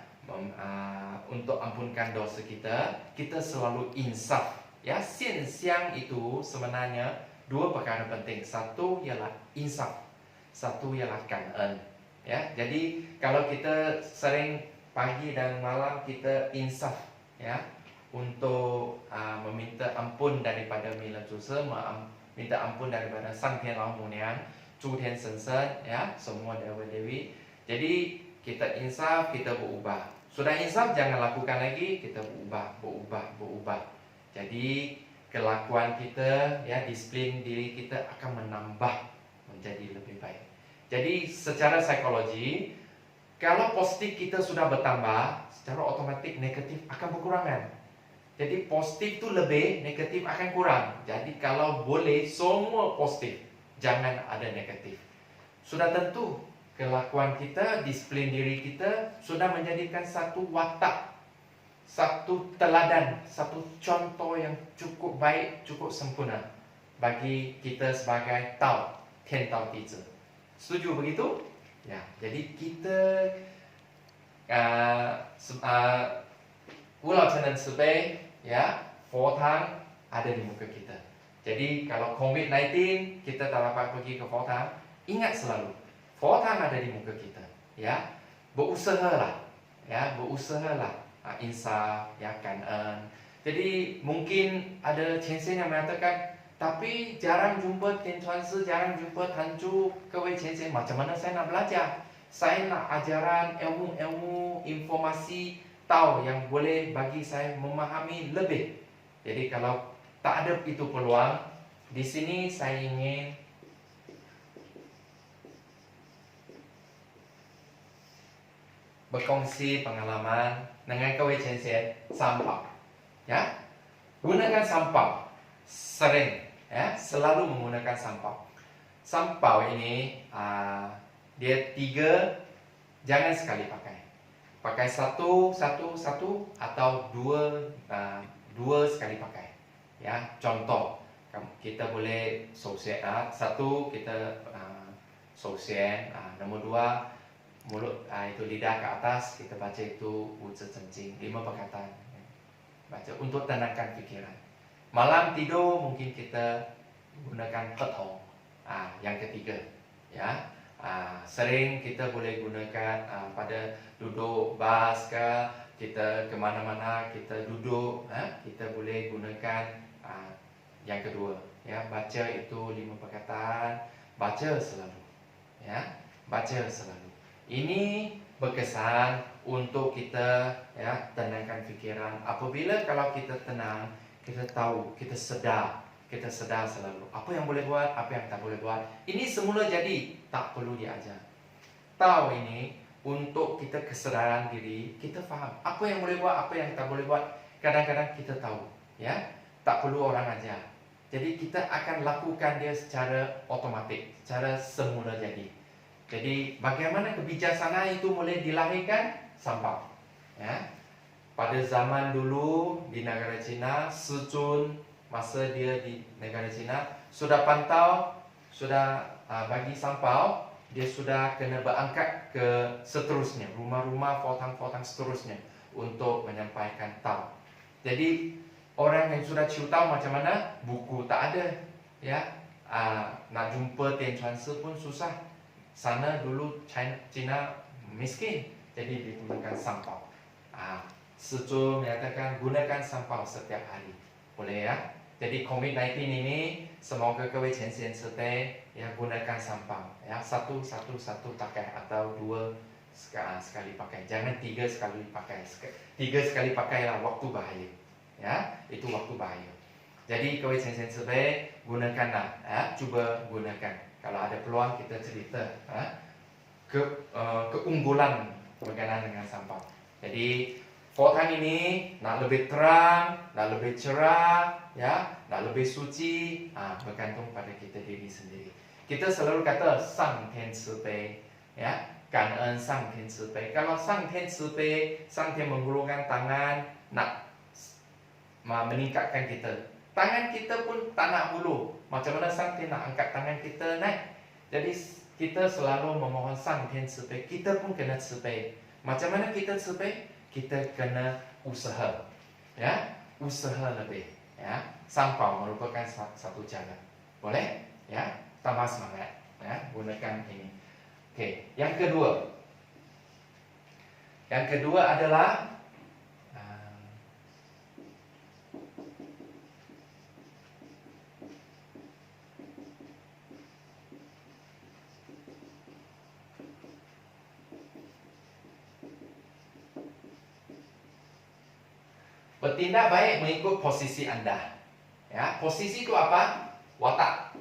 untuk ampunkan dosa kita, kita selalu insaf. Ya, siang itu sebenarnya dua perkara penting. Satu ialah insaf, satu ialah kanan. Ya, jadi kalau kita sering pagi dan malam kita insaf, ya, untuk meminta ampun daripada Mila Tuhan, minta ampun daripada Sang Tian Lao Munian, Chu Tian Sen Sen, ya, semua dewa dewi. Jadi kita insaf, kita berubah. Sudah insaf, jangan lakukan lagi, kita berubah. Jadi kelakuan kita, ya, disiplin diri kita akan menambah menjadi lebih baik. Jadi secara psikologi, kalau positif kita sudah bertambah, secara otomatis negatif akan berkurangan. Jadi positif itu lebih, negatif akan kurang. Jadi kalau boleh semua positif, jangan ada negatif. Sudah tentu kelakuan kita, disiplin diri kita sudah menjadikan satu watak, satu teladan, satu contoh yang cukup baik, cukup sempurna bagi kita sebagai Tao, Tian Tao Di Zhi. Setuju begitu? Ya, jadi kita Pulau Chenen Sibei, ya, Tuhan ada di muka kita. Jadi kalau COVID-19 kita tak dapat pergi ke Tuhan, ingat selalu Tuhan ada di muka kita, ya. Berusahalah, ya, insaf, ya, kanan. Jadi mungkin ada Qianxian yang mengatakan, tapi jarang jumpa Tian Chuan Si, jarang jumpa Tan Chu, kewe Qianxian, macam mana saya nak belajar? Saya nak ajaran, ilmu-ilmu, informasi, tahu yang boleh bagi saya memahami lebih. Jadi kalau tak ada itu peluang, di sini saya ingin berkongsi pengalaman dengan kewe Qianxian sampah, ya. Gunakan sampah sering, ya, selalu menggunakan sampah. Sampah ini dia 3, jangan sekali pakai. Pakai satu atau dua sekali pakai. Ya, contoh kita boleh sosial, satu kita sosial, nomor 2 mulut itu lidah ke atas, kita baca itu Wuzi Zhengjing, 5 perkataan. Baca untuk tenangkan fikiran. Malam tidur mungkin kita gunakan petong. Yang ketiga, ya. Sering kita boleh gunakan pada duduk bas ke, kita kemana-mana kita duduk, kita boleh gunakan yang kedua, ya, baca itu 5 perkataan, baca selalu, ya, baca selalu. Ini berkesan untuk kita, ya, tenangkan fikiran. Apabila kalau kita tenang, kita tahu, kita sedar selalu apa yang boleh buat, apa yang tak boleh buat. Ini semula jadi tak perlu diajar. Tahu ini untuk kita kesedaran diri, kita faham apa yang boleh buat, apa yang tak boleh buat. Kadang-kadang kita tahu, ya, tak perlu orang ajar. Jadi kita akan lakukan dia secara otomatik, secara semula jadi. Jadi bagaimana kebijaksanaan itu mulai dilahirkan? Sampah, ya. Pada zaman dulu di negara Cina, Si Chun masa dia di negara Cina sudah pantau, sudah bagi sampah, dia sudah kena berangkat ke seterusnya, rumah-rumah, fotang-fotang seterusnya untuk menyampaikan tahu. Jadi orang yang sudah tahu macam mana, buku tak ada, ya, nak jumpa Tian Chuan Si pun susah. Sana dulu China miskin, jadi digunakan sampah. Si Chun menyatakan gunakan sampah setiap hari, boleh, ya. Jadi COVID-19 ini semoga各位前线设备ya gunakan sampah ya satu pakai atau dua sekali pakai, jangan tiga sekali pakai. Tiga sekali pakai lah waktu bahaya ya, itu waktu bahaya. Jadi 各位前线设备 gunakanlah ya, cuba gunakan. Kalau ada peluang kita cerita ya, keunggulan berkenaan dengan sampah. Jadi Fortan ini nak lebih terang, nak lebih cerah, ya, nak lebih suci, bergantung pada kita diri sendiri. Kita selalu kata Sang Tian Ci Bei, ya, Gan En Sang Tian Ci Bei. Kalau Sang Tian Ci Bei, Sang Tian menghulurkan tangan nak meningkatkan kita. Tangan kita pun tak nak hulu. Macam mana Sang Tian nak angkat tangan kita naik? Jadi kita selalu memohon Sang Tian Ci Bei. Kita pun kena ci bei. Macam mana kita ci bei? Kita kena usaha, ya, usaha lebih, ya. Sampah merupakan satu cara, boleh, ya, tambah semangat, ya, gunakan ini. Oke, yang kedua adalah bertindak baik mengikut posisi Anda. Ya, posisi itu apa? Watak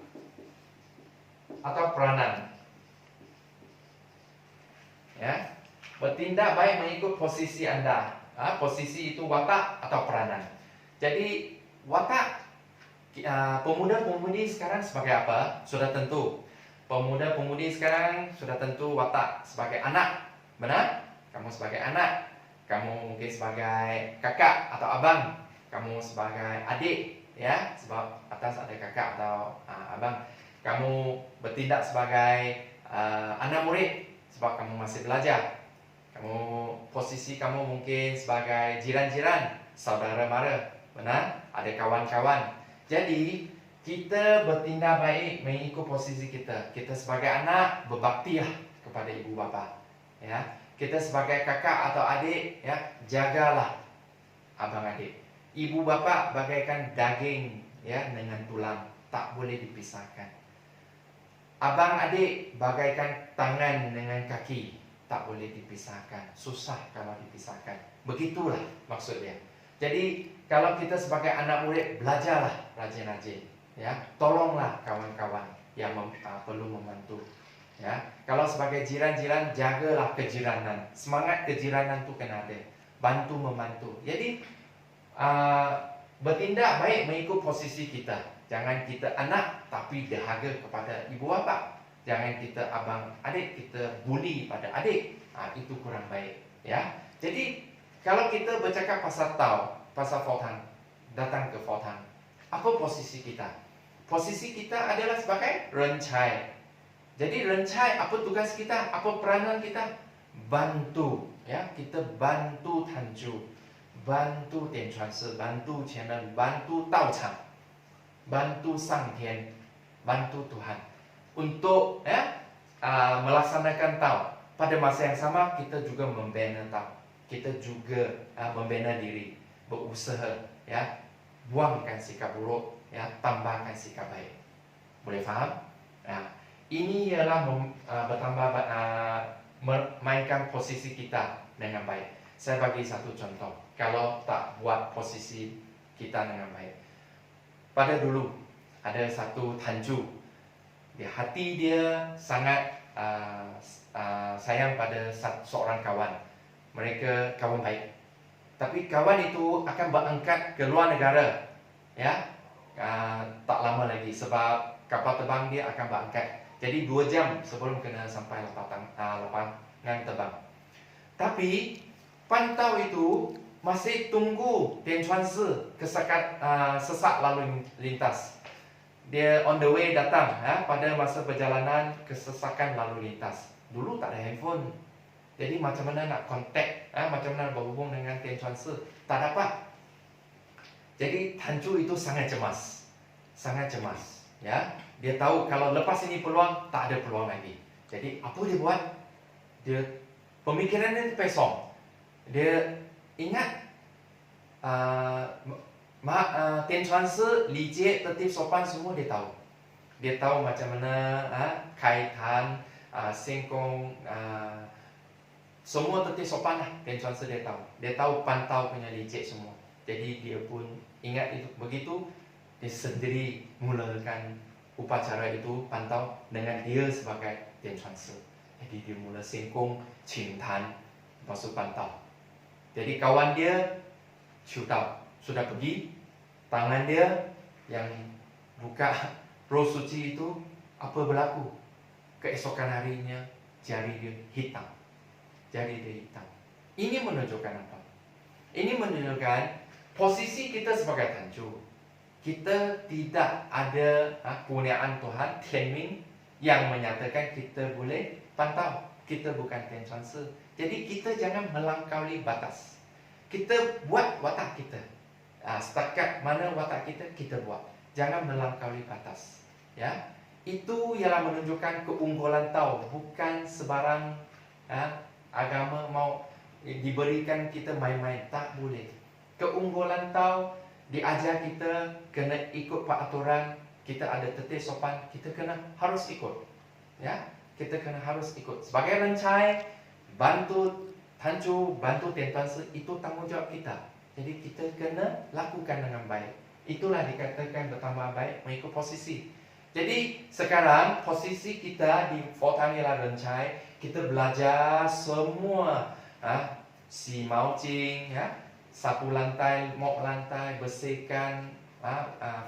atau peranan. Ya, bertindak baik mengikut posisi Anda. Posisi itu watak atau peranan. Jadi watak pemuda-pemudi sekarang sebagai apa? Sudah tentu. Pemuda-pemudi sekarang sudah tentu watak sebagai anak. Benar? Kamu sebagai anak. Kamu mungkin sebagai kakak atau abang, kamu sebagai adik, ya, sebab atas ada kakak atau abang. Kamu bertindak sebagai anak murid, sebab kamu masih belajar. Posisi kamu mungkin sebagai jiran-jiran, saudara mara, benar? Ada kawan-kawan. Jadi kita bertindak baik mengikut posisi kita. Kita sebagai anak berbaktilah kepada ibu bapa, ya. Kita sebagai kakak atau adik, ya, jagalah abang adik. Ibu bapa bagaikan daging, ya, dengan tulang, tak boleh dipisahkan. Abang adik bagaikan tangan dengan kaki, tak boleh dipisahkan. Susah kalau dipisahkan. Begitulah maksudnya. Jadi kalau kita sebagai anak murid, belajarlah rajin-rajin, ya. Tolonglah kawan-kawan yang perlu membantu. Ya, kalau sebagai jiran-jiran, jagalah kejiranan. Semangat kejiranan tu kena ada. Bantu membantu. Jadi bertindak baik mengikut posisi kita. Jangan kita anak tapi dahaga kepada ibu bapa. Jangan kita abang adik, kita bully pada adik. Itu kurang baik, ya. Jadi kalau kita bercakap pasal Fortan, datang ke Fortan, apa posisi kita? Posisi kita adalah sebagai rencai. Jadi rencai, apa tugas kita, apa peranan kita? Bantu, ya, kita bantu Tanju, bantu Dianchuan Shi, bantu Qianren, bantu Dao Chang, bantu Sang Tian, bantu Tuhan untuk, ya, melaksanakan Tao. Pada masa yang sama kita juga membina Tao, kita juga membina diri, berusaha, ya, buangkan sikap buruk, ya, tambahkan sikap baik. Boleh faham? Nah, ini ialah memainkan posisi kita dengan baik. Saya bagi satu contoh. Kalau tak buat posisi kita dengan baik. Pada dulu ada satu Tanju. Di hati dia sangat sayang pada seorang kawan. Mereka kawan baik. Tapi kawan itu akan berangkat ke luar negara. Ya, tak lama lagi sebab kapal terbang dia akan berangkat. Jadi 2 jam sebelum kena sampai lapangan terbang. Tapi pantau itu masih tunggu Dianchuan Shi sesak lalu lintas. Dia on the way datang, ya, pada masa perjalanan kesesakan lalu lintas. Dulu tak ada handphone. Jadi macam mana nak kontak, macam mana berhubung dengan Dianchuan Shi? Tak dapat. Jadi Tanju itu sangat cemas. Sangat cemas, ya. Dia tahu kalau lepas ini peluang, tak ada peluang lagi. Jadi apa dia buat? Dia pemikirannya pesong. Dia ingat Tian Chuan Si, Li Jie, tertib sopan semua dia tahu. Dia tahu macam mana kaitan, singkong, semua tertib sopan lah. Tian Chuan Si dia tahu. Dia tahu pantau punya Li Jie semua. Jadi dia pun ingat itu. Begitu dia sendiri mulakan upacara itu pantau dengan dia sebagai Tian Chuan Si. Jadi dia mula singkong, Qing Tan, lepas tu pantau. Jadi kawan dia sudah pergi, tangan dia yang buka roh suci itu apa berlaku? Keesokan harinya jari dia hitam. Jari dia hitam. Ini menunjukkan apa? Ini menunjukkan posisi kita sebagai Tanju. Kita tidak ada kurniaan Tuhan, Tianming, yang menyatakan kita boleh pantau. Kita bukan Tian Chuan Si. Jadi kita jangan melangkaui batas. Kita buat watak kita. Setakat mana watak kita, kita buat. Jangan melangkaui batas. Ya, itu ialah menunjukkan keunggulan Tao. Bukan sebarang agama mau diberikan kita main-main. Tak boleh. Keunggulan Tao diajar kita kena ikut peraturan. Kita ada tertib sopan, kita harus ikut. Ya, kita harus ikut. Sebagai rencai, bantu Tanju, bantu Tian Chuan Si, itu tanggungjawab kita. Jadi kita kena lakukan dengan baik. Itulah dikatakan bertambah baik mengikut posisi. Jadi sekarang posisi kita di Fortang ialah rencai. Kita belajar semua si Mao Jing, sapu lantai, mop lantai, bersihkan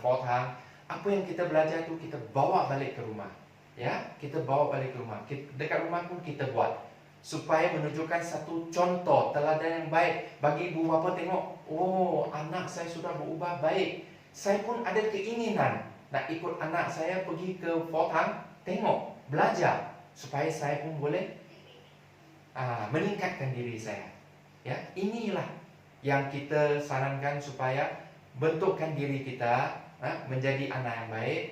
Fortang. Apa yang kita belajar itu kita bawa balik ke rumah. Ya, kita bawa balik ke rumah. Dekat rumah pun kita buat. Supaya menunjukkan satu contoh teladan yang baik bagi ibu bapa tengok, oh anak saya sudah berubah baik. Saya pun ada keinginan nak ikut anak saya pergi ke Fortang, tengok, belajar supaya saya pun boleh meningkatkan diri saya. Ya, inilah yang kita sarankan supaya bentukkan diri kita menjadi anak yang baik,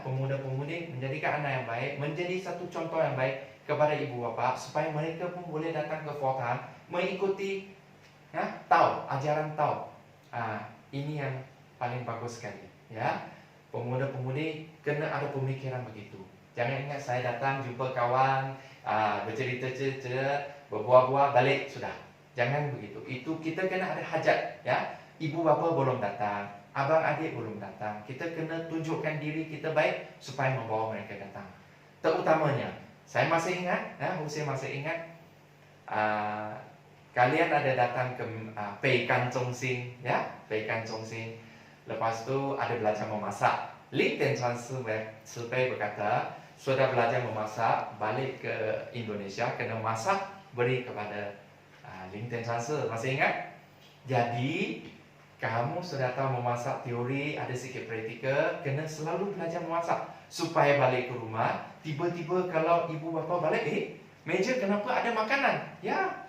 pemuda-pemudi menjadikan anak yang baik, menjadi satu contoh yang baik kepada ibu bapa supaya mereka pun boleh datang ke Fortang mengikuti Tao, ajaran Tao. Ini yang paling bagus sekali. Ya, pemuda-pemudi kena ada pemikiran begitu. Jangan ingat saya datang jumpa kawan, bercerita-cerita, berbual-bual balik sudah. Jangan begitu. Itu kita kena ada hajat. Ya, ibu bapa belum datang, abang adik belum datang. Kita kena tunjukkan diri kita baik supaya membawa mereka datang. Terutamanya, saya masih ingat, Hussein masih ingat, kalian ada datang ke Peikan Zhongxing, ya, Peikan Zhongxing. Lepas tu ada belajar memasak. Li Tian Chuan Si berkata, sudah belajar memasak, balik ke Indonesia, kena masak, beri kepada Li Tian Chuan Si. Masih ingat? Jadi, kamu sudah tahu memasak teori, ada sikit praktikal, kena selalu belajar memasak. Supaya balik ke rumah, tiba-tiba kalau ibu bapa balik, meja kenapa ada makanan? Ya,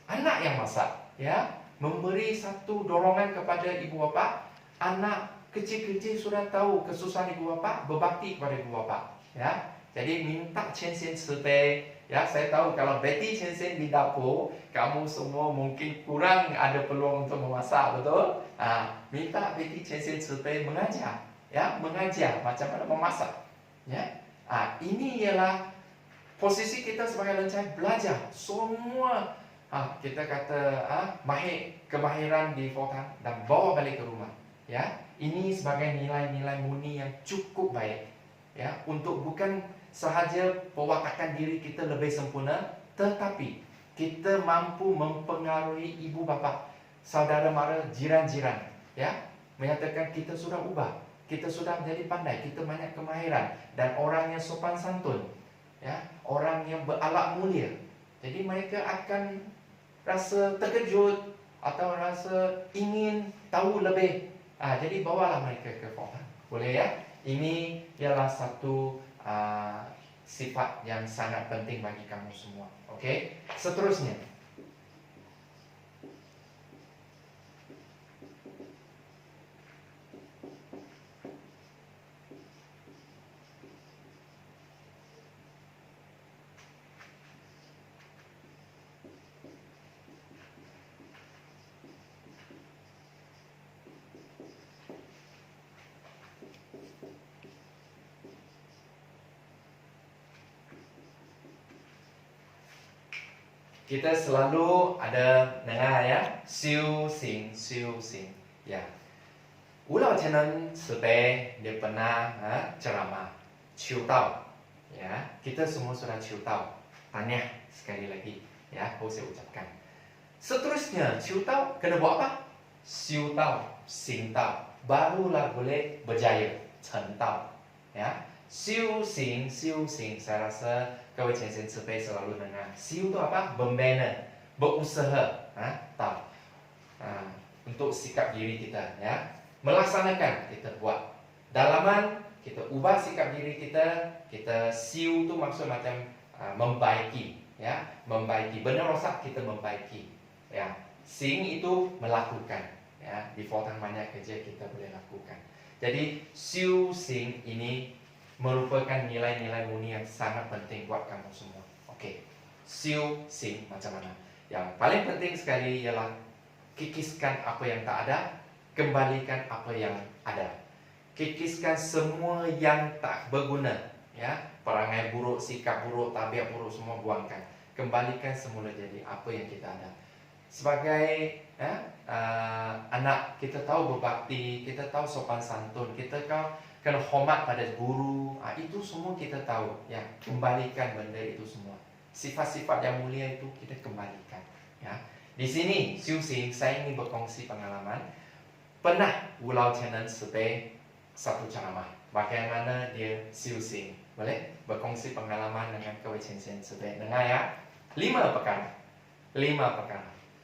anak yang masak. Ya, memberi satu dorongan kepada ibu bapa. Anak kecil-kecil sudah tahu kesusahan ibu bapa, berbakti kepada ibu bapa. Ya, jadi minta Chen-Sen Cipei. Ya, saya tahu kalau Betty Chen-Sen di dapur, kamu semua mungkin kurang ada peluang untuk memasak, betul? Minta Betty Chen-Sen Cipei mengajar. Ya, mengajar macam mana memasak. Ya, ini ialah posisi kita sebagai rencai belajar semua. Kita kata kemahiran di Fortang dan bawa balik ke rumah. Ya, ini sebagai nilai-nilai murni yang cukup baik. Ya, untuk bukan sahaja pewatakan diri kita lebih sempurna, tetapi kita mampu mempengaruhi ibu bapa, saudara mara, jiran-jiran. Ya, menyatakan kita sudah ubah. Kita sudah menjadi pandai, kita banyak kemahiran dan orang yang sopan santun, ya, orang yang berakhlak mulia. Jadi mereka akan rasa terkejut atau rasa ingin tahu lebih. Jadi bawalah mereka ke Fortang. Boleh ya? Ini ialah satu sifat yang sangat penting bagi kamu semua. Okey? Seterusnya, kita selalu ada dengar ya, siu sing, ya. Ulau Chenen Sebe dia pernah ceramah, ciu tau, ya. Kita semua sudah ciu tau. Tanya sekali lagi, ya, saya ucapkan. Seterusnya, ciu tau kena buat apa? Siu tau, sing tau, barulah boleh berjaya, chen tau, ya. Siu sing, saya rasa各位前贤慈悲 selalu dengar. Siu itu apa? Membina, berusaha, tahu. Untuk sikap diri kita, ya. Melaksanakan, kita buat. Dalaman, kita ubah sikap diri kita. Kita siu itu maksud macam membaiki, ya. Membaiki, benar rosak kita membaiki, ya. Sing itu melakukan, ya. Di Fortang banyak kerja kita boleh lakukan. Jadi siu sing ini merupakan nilai-nilai murni yang sangat penting buat kamu semua. Oke, siu sing macam mana? Yang paling penting sekali ialah kikiskan apa yang tak ada, kembalikan apa yang ada. Kikiskan semua yang tak berguna, ya. Perangai buruk, sikap buruk, tabiat buruk semua buangkan. Kembalikan semula jadi apa yang kita ada. Sebagai anak, kita tahu berbakti, kita tahu sopan santun, kita kena hormat pada guru, itu semua kita tahu, ya. Kembalikan benda itu semua. Sifat-sifat yang mulia itu kita kembalikan, ya. Di sini Siu Sing, saya ingin berkongsi pengalaman. Pernah Ulau Chenen Sebe satu ceramah. Bagaimana dia Siu Sing? Boleh berkongsi pengalaman dengan Kewe Chen Sen Sebe. Dengar ya. 5 perkara.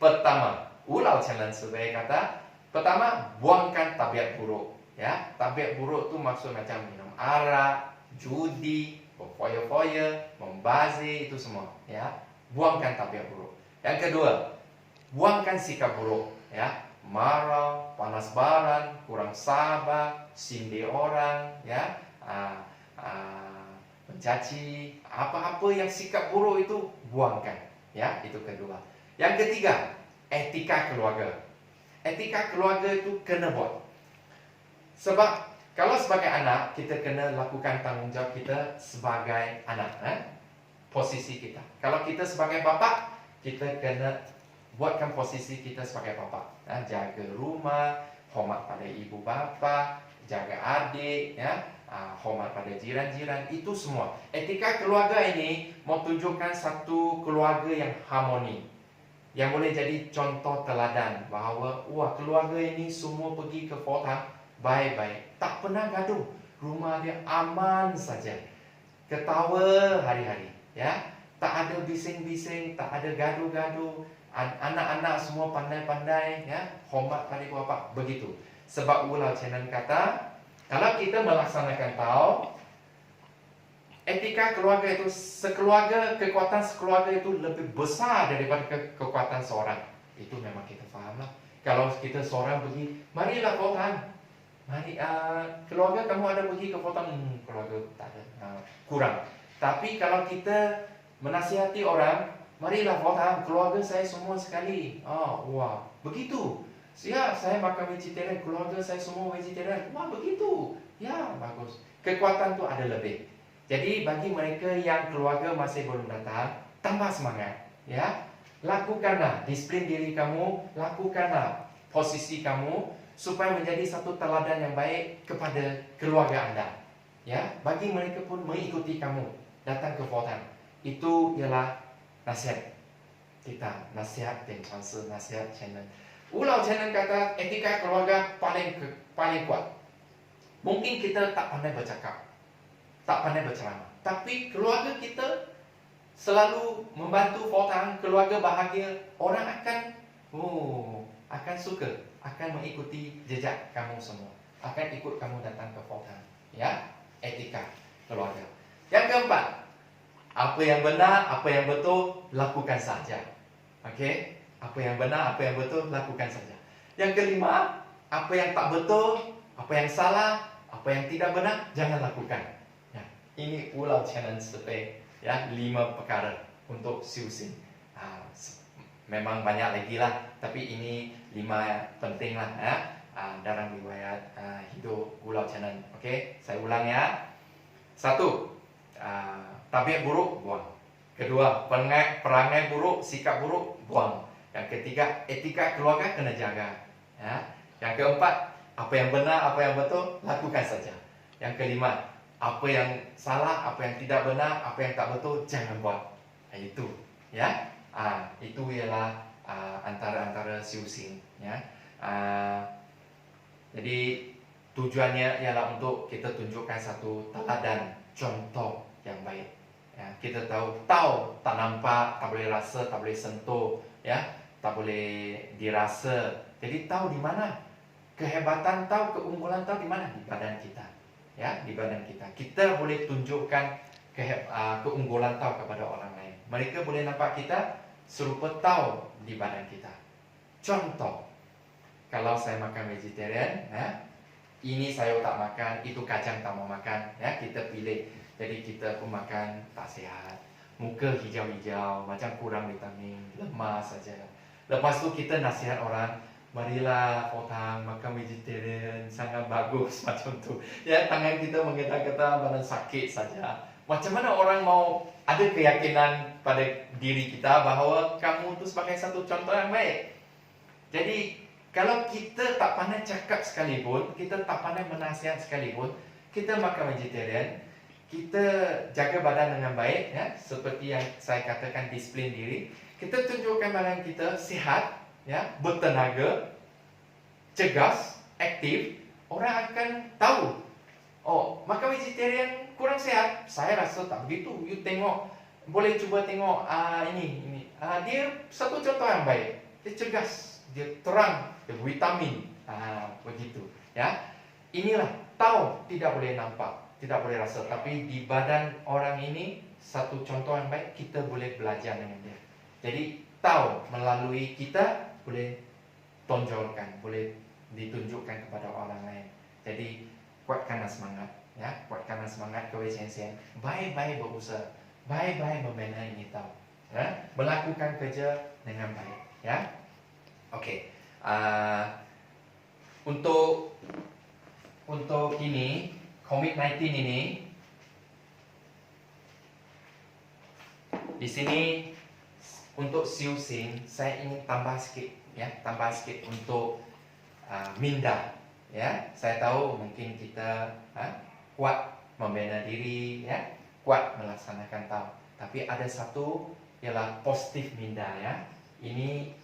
Pertama, Ulau Chenen Sebe kata, pertama, buangkan tabiat buruk. Ya, tabiat buruk tu maksud macam minum arak, judi, berfoya-foya, membazir, itu semua, ya. Buangkan tabiat buruk. Yang kedua, buangkan sikap buruk, ya. Marah, panas baran, kurang sabar, sindir orang, ya. Mencaci, apa-apa yang sikap buruk itu buangkan, ya. Itu kedua. Yang ketiga, etika keluarga. Etika keluarga itu kena buat. Sebab kalau sebagai anak, kita kena lakukan tanggungjawab kita sebagai anak, posisi kita. Kalau kita sebagai bapa, kita kena buatkan posisi kita sebagai bapa, jaga rumah, hormat pada ibu bapa, jaga adik, ya, hormat pada jiran-jiran, itu semua. Etika keluarga ini mau tunjukkan satu keluarga yang harmoni, yang boleh jadi contoh teladan bahawa wah, keluarga ini semua pergi ke Fortang baik-baik, tak pernah gaduh, rumah dia aman saja, ketawa hari-hari, ya, tak ada bising-bising, tak ada gaduh-gaduh, anak-anak semua pandai-pandai, ya, hormat pada ibu bapa, begitu. Sebab Ulau Chenen kata, kalau kita melaksanakan tahu etika keluarga itu, kekuatan sekeluarga itu lebih besar daripada kekuatan seorang. Itu memang kita fahamlah. Kalau kita seorang pergi, marilah Fortang. Mari, keluarga kamu ada pergi ke Fortang, keluarga tak ada, kurang. Tapi kalau kita menasihati orang, marilah Fortang, keluarga saya semua sekali. Wah, begitu. Ya, saya makan vegetarian, keluarga saya semua vegetarian. Wah, begitu. Ya, bagus. Kekuatan tu ada lebih. Jadi bagi mereka yang keluarga masih belum datang, tambah semangat, ya. Lakukanlah disiplin diri kamu, lakukanlah posisi kamu supaya menjadi satu teladan yang baik kepada keluarga anda, ya. Bagi mereka pun mengikuti kamu datang ke Fortang. Itu ialah nasihat kita, nasihat dan transfer, nasihat Chenen. Ulau Chenen kata etika keluarga paling kuat. Mungkin kita tak pandai bercakap, tak pandai berceramah, tapi keluarga kita selalu membantu Fortang, keluarga bahagia, orang akan suka, akan mengikuti jejak kamu semua, akan ikut kamu datang ke Fortang, ya. Etika keluarga. Yang keempat, apa yang benar, apa yang betul, lakukan saja. Okey, apa yang benar, apa yang betul, lakukan saja. Yang kelima, apa yang tak betul, apa yang salah, apa yang tidak benar, jangan lakukan. Ya, ini Ulau Chenen Sebe, ya, 5 perkara untuk Siu Sing. Memang banyak lagi lah, tapi ini 5 penting lah, ya, dalam riwayat hidup Ulau Chenen. Okey, saya ulang ya. 1, tabiat buruk buang. Kedua, perangai buruk, sikap buruk, buang. Yang ketiga, etika keluarga kena jaga. Ya. Yang keempat, apa yang benar, apa yang betul, lakukan saja. Yang kelima, apa yang salah, apa yang tidak benar, apa yang tak betul, jangan buat. Itu, ya. Itu ialah antara siu-sing. Ya. Jadi tujuannya ialah untuk kita tunjukkan satu teladan, contoh yang baik. Ya, kita tahu tak nampak, tak boleh rasa, tak boleh sentuh, ya, tak boleh dirasa. Jadi tahu di mana kehebatan, tahu keunggulan, tahu di mana di badan kita, ya, di badan kita. Kita boleh tunjukkan keunggulan tahu kepada orang lain. Mereka boleh nampak kita serupa tahu di badan kita. Contoh, kalau saya makan vegetarian, ya, ini saya tak makan, itu kacang tak mau makan, ya, kita pilih. Jadi kita pun makan tak sihat, muka hijau-hijau, macam kurang vitamin, lemas saja. Lepas tu kita nasihat orang, marilah orang makan vegetarian, sangat bagus macam tu. Ya, tangan kita menggetar-getar, badan sakit saja. Macam mana orang mau ada keyakinan pada diri kita bahawa kamu tu sebagai satu contoh yang baik. Jadi kalau kita tak pandai cakap sekalipun, kita tak pandai menasihat sekalipun, kita makan vegetarian, kita jaga badan dengan baik, ya, seperti yang saya katakan, disiplin diri. Kita tunjukkan badan kita sihat, ya, bertenaga, cegas, aktif. Orang akan tahu, oh, makan vegetarian kurang sihat. Saya rasa tak begitu. You tengok, boleh cuba tengok ini. Dia satu contoh yang baik. Dia cegas, dia terang, dia vitamin, begitu, ya. Inilah tahu, tidak boleh nampak, tidak boleh rasa, tapi di badan orang ini satu contoh yang baik, kita boleh belajar dengan dia. Jadi tahu melalui kita boleh tonjolkan, boleh ditunjukkan kepada orang lain. Jadi kuatkanlah semangat, ya, kuatkanlah semangat kepada Chen-Chen. Baik-baik berusaha, baik-baik membina ini tahu, ya, melakukan kerja dengan baik, ya. Okey. Untuk ini COVID-19 ini, di sini untuk siu-sing saya ingin tambah sikit, ya, tambah sikit untuk minda, ya. Saya tahu mungkin kita kuat membina diri, ya, kuat melaksanakan tahu, tapi ada satu ialah positif minda, ya. Ini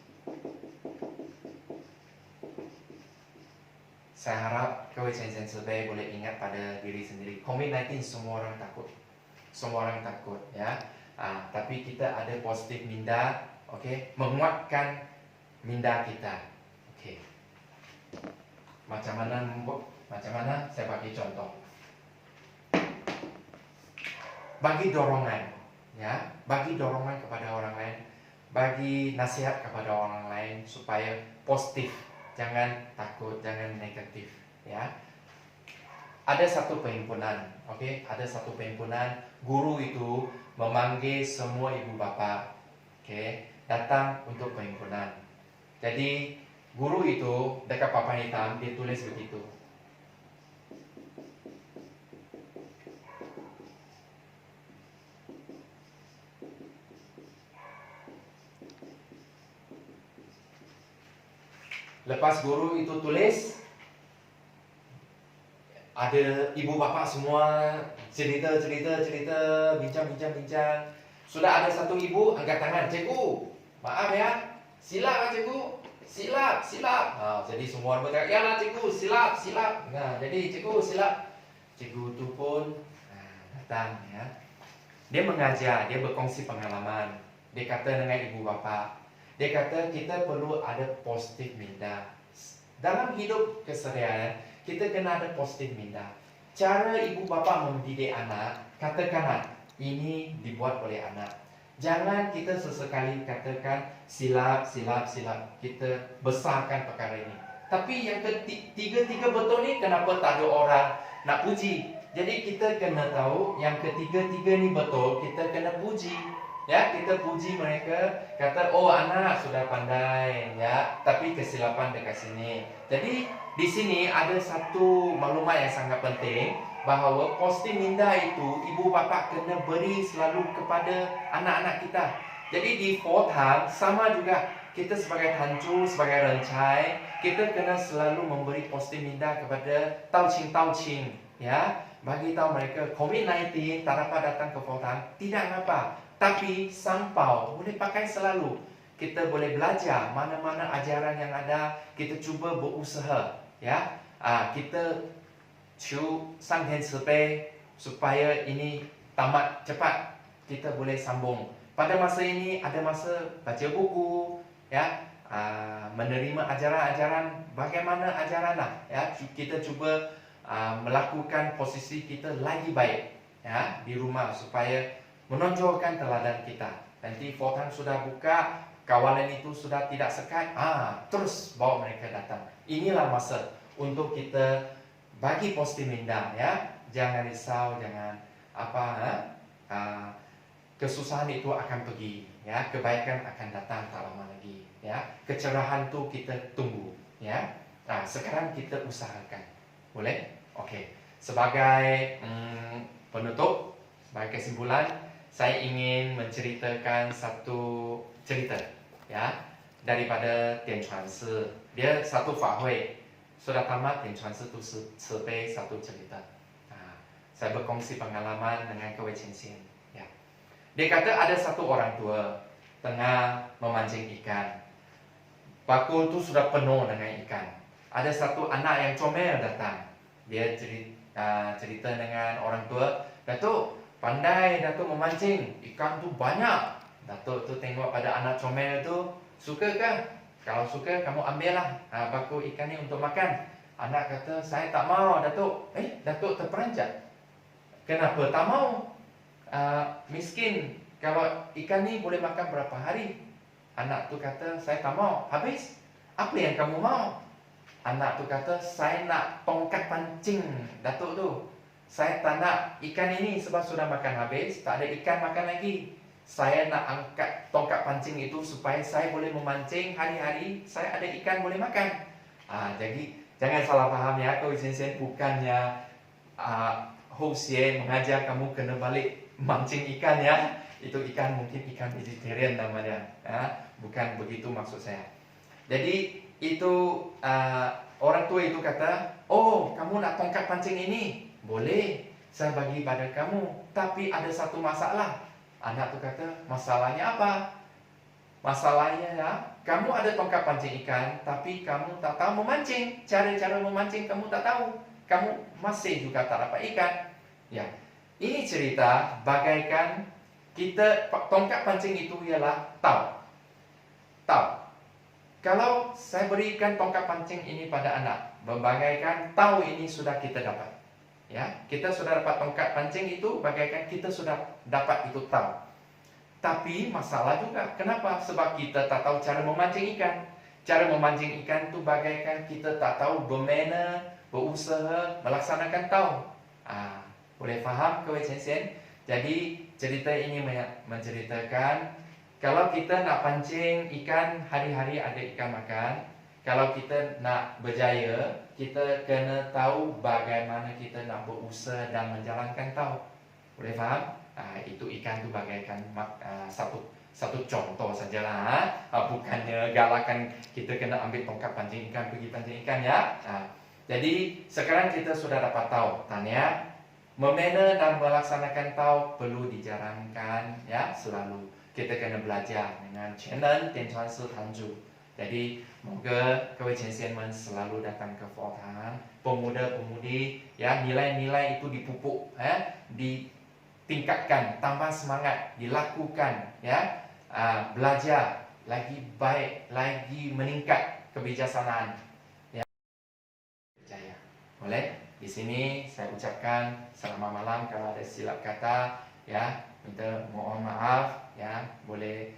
saya harap kau Chen-Chen Sebei boleh ingat pada diri sendiri. COVID-19 semua orang takut. Semua orang takut, ya. Tapi kita ada positif minda, okey, menguatkan minda kita. Okey. Macam mana saya bagi contoh. Bagi dorongan, ya. Bagi dorongan kepada orang lain, bagi nasihat kepada orang lain supaya positif. Jangan takut, jangan negatif, ya. Ada satu perhimpunan, okey, ada satu perhimpunan, guru itu memanggil semua ibu bapa, okey, datang untuk perhimpunan. Jadi guru itu dekat papan hitam dia tulis begitu. Lepas guru itu tulis, ada ibu bapa semua cerita, bincang. Sudah ada satu ibu angkat tangan, cikgu, maaf ya, silap cikgu, silap. Jadi semua orang berkata, ya lah cikgu, silap. Nah, jadi cikgu silap. Cikgu itu pun datang, ya. Dia mengajar, dia berkongsi pengalaman. Dia kata dengan ibu bapa, dia kata kita perlu ada positif minda. Dalam hidup keseharian, kita kena ada positif minda. Cara ibu bapa mendidik anak, katakanlah ini dibuat oleh anak. Jangan kita sesekali katakan silap. Kita besarkan perkara ini. Tapi yang ketiga betul ni, kenapa tak ada orang nak puji? Jadi kita kena tahu yang ketiga ni betul, kita kena puji. Ya, kita puji mereka, kata oh anak sudah pandai ya, tapi kesilapan dekat sini. Jadi di sini ada satu maklumat yang sangat penting, bahawa posti minda itu ibu bapa kena beri selalu kepada anak-anak kita. Jadi di Fortham sama juga, kita sebagai tancu, sebagai rencai, kita kena selalu memberi posti minda kepada taucing ya, bagi tahu mereka COVID-19 tak dapat datang ke Fortham, tidak apa, tapi sampau boleh pakai selalu. Kita boleh belajar mana-mana ajaran yang ada, kita cuba berusaha ya. Kita sanghen sepe supaya ini tamat cepat, kita boleh sambung. Pada masa ini ada masa baca buku ya, menerima ajaran-ajaran, bagaimana ajaran lah ya, kita cuba melakukan posisi kita lagi baik ya di rumah supaya menonjolkan teladan kita. Nanti Fortham sudah buka, kawalan itu sudah tidak sekat, terus bawa mereka datang. Inilah masa untuk kita bagi posti minda ya. Jangan risau, jangan kesusahan itu akan pergi ya, kebaikan akan datang tak lama lagi ya. Kecerahan tu kita tunggu ya. Sekarang kita usahakan. Boleh? Okey. Sebagai penutup, sebagai kesimpulan, saya ingin menceritakan satu cerita ya daripada Dian Chuan Si. Dia satu fahui sudah tamat Dian Chuan Si tu sebagai satu cerita. Saya berkongsi pengalaman dengan kewe Chen ya. Dia kata ada satu orang tua tengah memancing ikan. Bakul tu sudah penuh dengan ikan. Ada satu anak yang comel datang. Dia cerita dengan orang tua, "Datuk, pandai Datuk memancing, ikan tu banyak." Datuk tu tengok pada anak comel tu, "Suka ke? Kalau suka kamu ambillah bakul ikan ni untuk makan." Anak kata, "Saya tak mau Datuk." Datuk terperanjat. Kenapa tak mau? Miskin, kalau ikan ni boleh makan berapa hari? Anak tu kata, "Saya tak mau." "Habis? Apa yang kamu mau?" Anak tu kata, "Saya nak tongkat pancing Datuk tu. Saya tak nak ikan ini sebab sudah makan habis, tak ada ikan makan lagi. Saya nak angkat tongkat pancing itu supaya saya boleh memancing hari-hari, saya ada ikan boleh makan." Jadi jangan salah faham ya, Kau Sen bukannya Housie mengajar kamu kena balik mancing ikan ya. Itu ikan mungkin ikan vegetarian namanya bukan begitu maksud saya. Jadi itu orang tua itu kata, "Oh, kamu nak tongkat pancing ini? Boleh, saya bagi pada kamu. Tapi ada satu masalah." Anak tu kata, "Masalahnya apa?" "Masalahnya ya, kamu ada tongkat pancing ikan, tapi kamu tak tahu memancing. Cara-cara memancing kamu tak tahu. Kamu masih juga tak dapat ikan." Ya, ini cerita bagaikan kita tongkat pancing itu ialah tahu. Kalau saya berikan tongkat pancing ini pada anak, bagaikan tahu ini sudah kita dapat. Ya, kita sudah dapat tongkat pancing itu, bagaikan kita sudah dapat itu tahu. Tapi masalah juga, kenapa? Sebab kita tak tahu cara memancing ikan. Cara memancing ikan itu bagaikan kita tak tahu bagaimana berusaha melaksanakan tahu. Boleh faham Kewe Chen? Jadi cerita ini menceritakan, kalau kita nak pancing ikan, hari-hari ada ikan makan. Kalau kita nak berjaya, kita kena tahu bagaimana kita nak berusaha dan menjalankan tahu. Boleh faham? Itu ikan tu bagaikan satu contoh sajalah. Bukannya galakan kita kena ambil tongkat pancing ikan, pergi pancing ikan ya. Jadi sekarang kita sudah dapat tahu. Tanya, memana dan melaksanakan tahu perlu dijalankan ya selalu. Kita kena belajar dengan channel Dian Chuan Si Tanju. Jadi moga Kewe Chen selalu datang ke Fortham, pemuda-pemudi ya, nilai-nilai itu dipupuk ditingkatkan, tambah semangat, dilakukan ya, belajar lagi baik, lagi meningkat kebijaksanaan ya. Percaya. Boleh? Di sini saya ucapkan selamat malam, kalau ada silap kata ya, minta mohon maaf ya. Boleh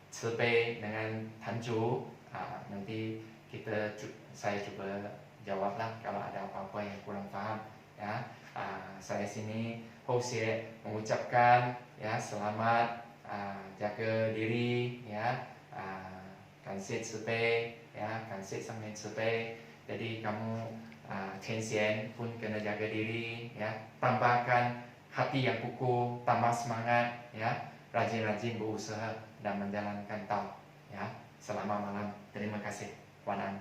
sepe dengan Tanju, nanti saya cuba jawablah kalau ada apa-apa yang kurang faham ya. Saya sini Housie mengucapkan ya selamat jaga diri, ya, kansit sepe, ya, kansit sampai sepe. Jadi kamu Chen pun kena jaga diri, ya, tambahkan hati yang kukuh, tambah semangat, ya, rajin-rajin berusaha dan menjalankan tau, ya. Selamat malam, terima kasih, Wan An.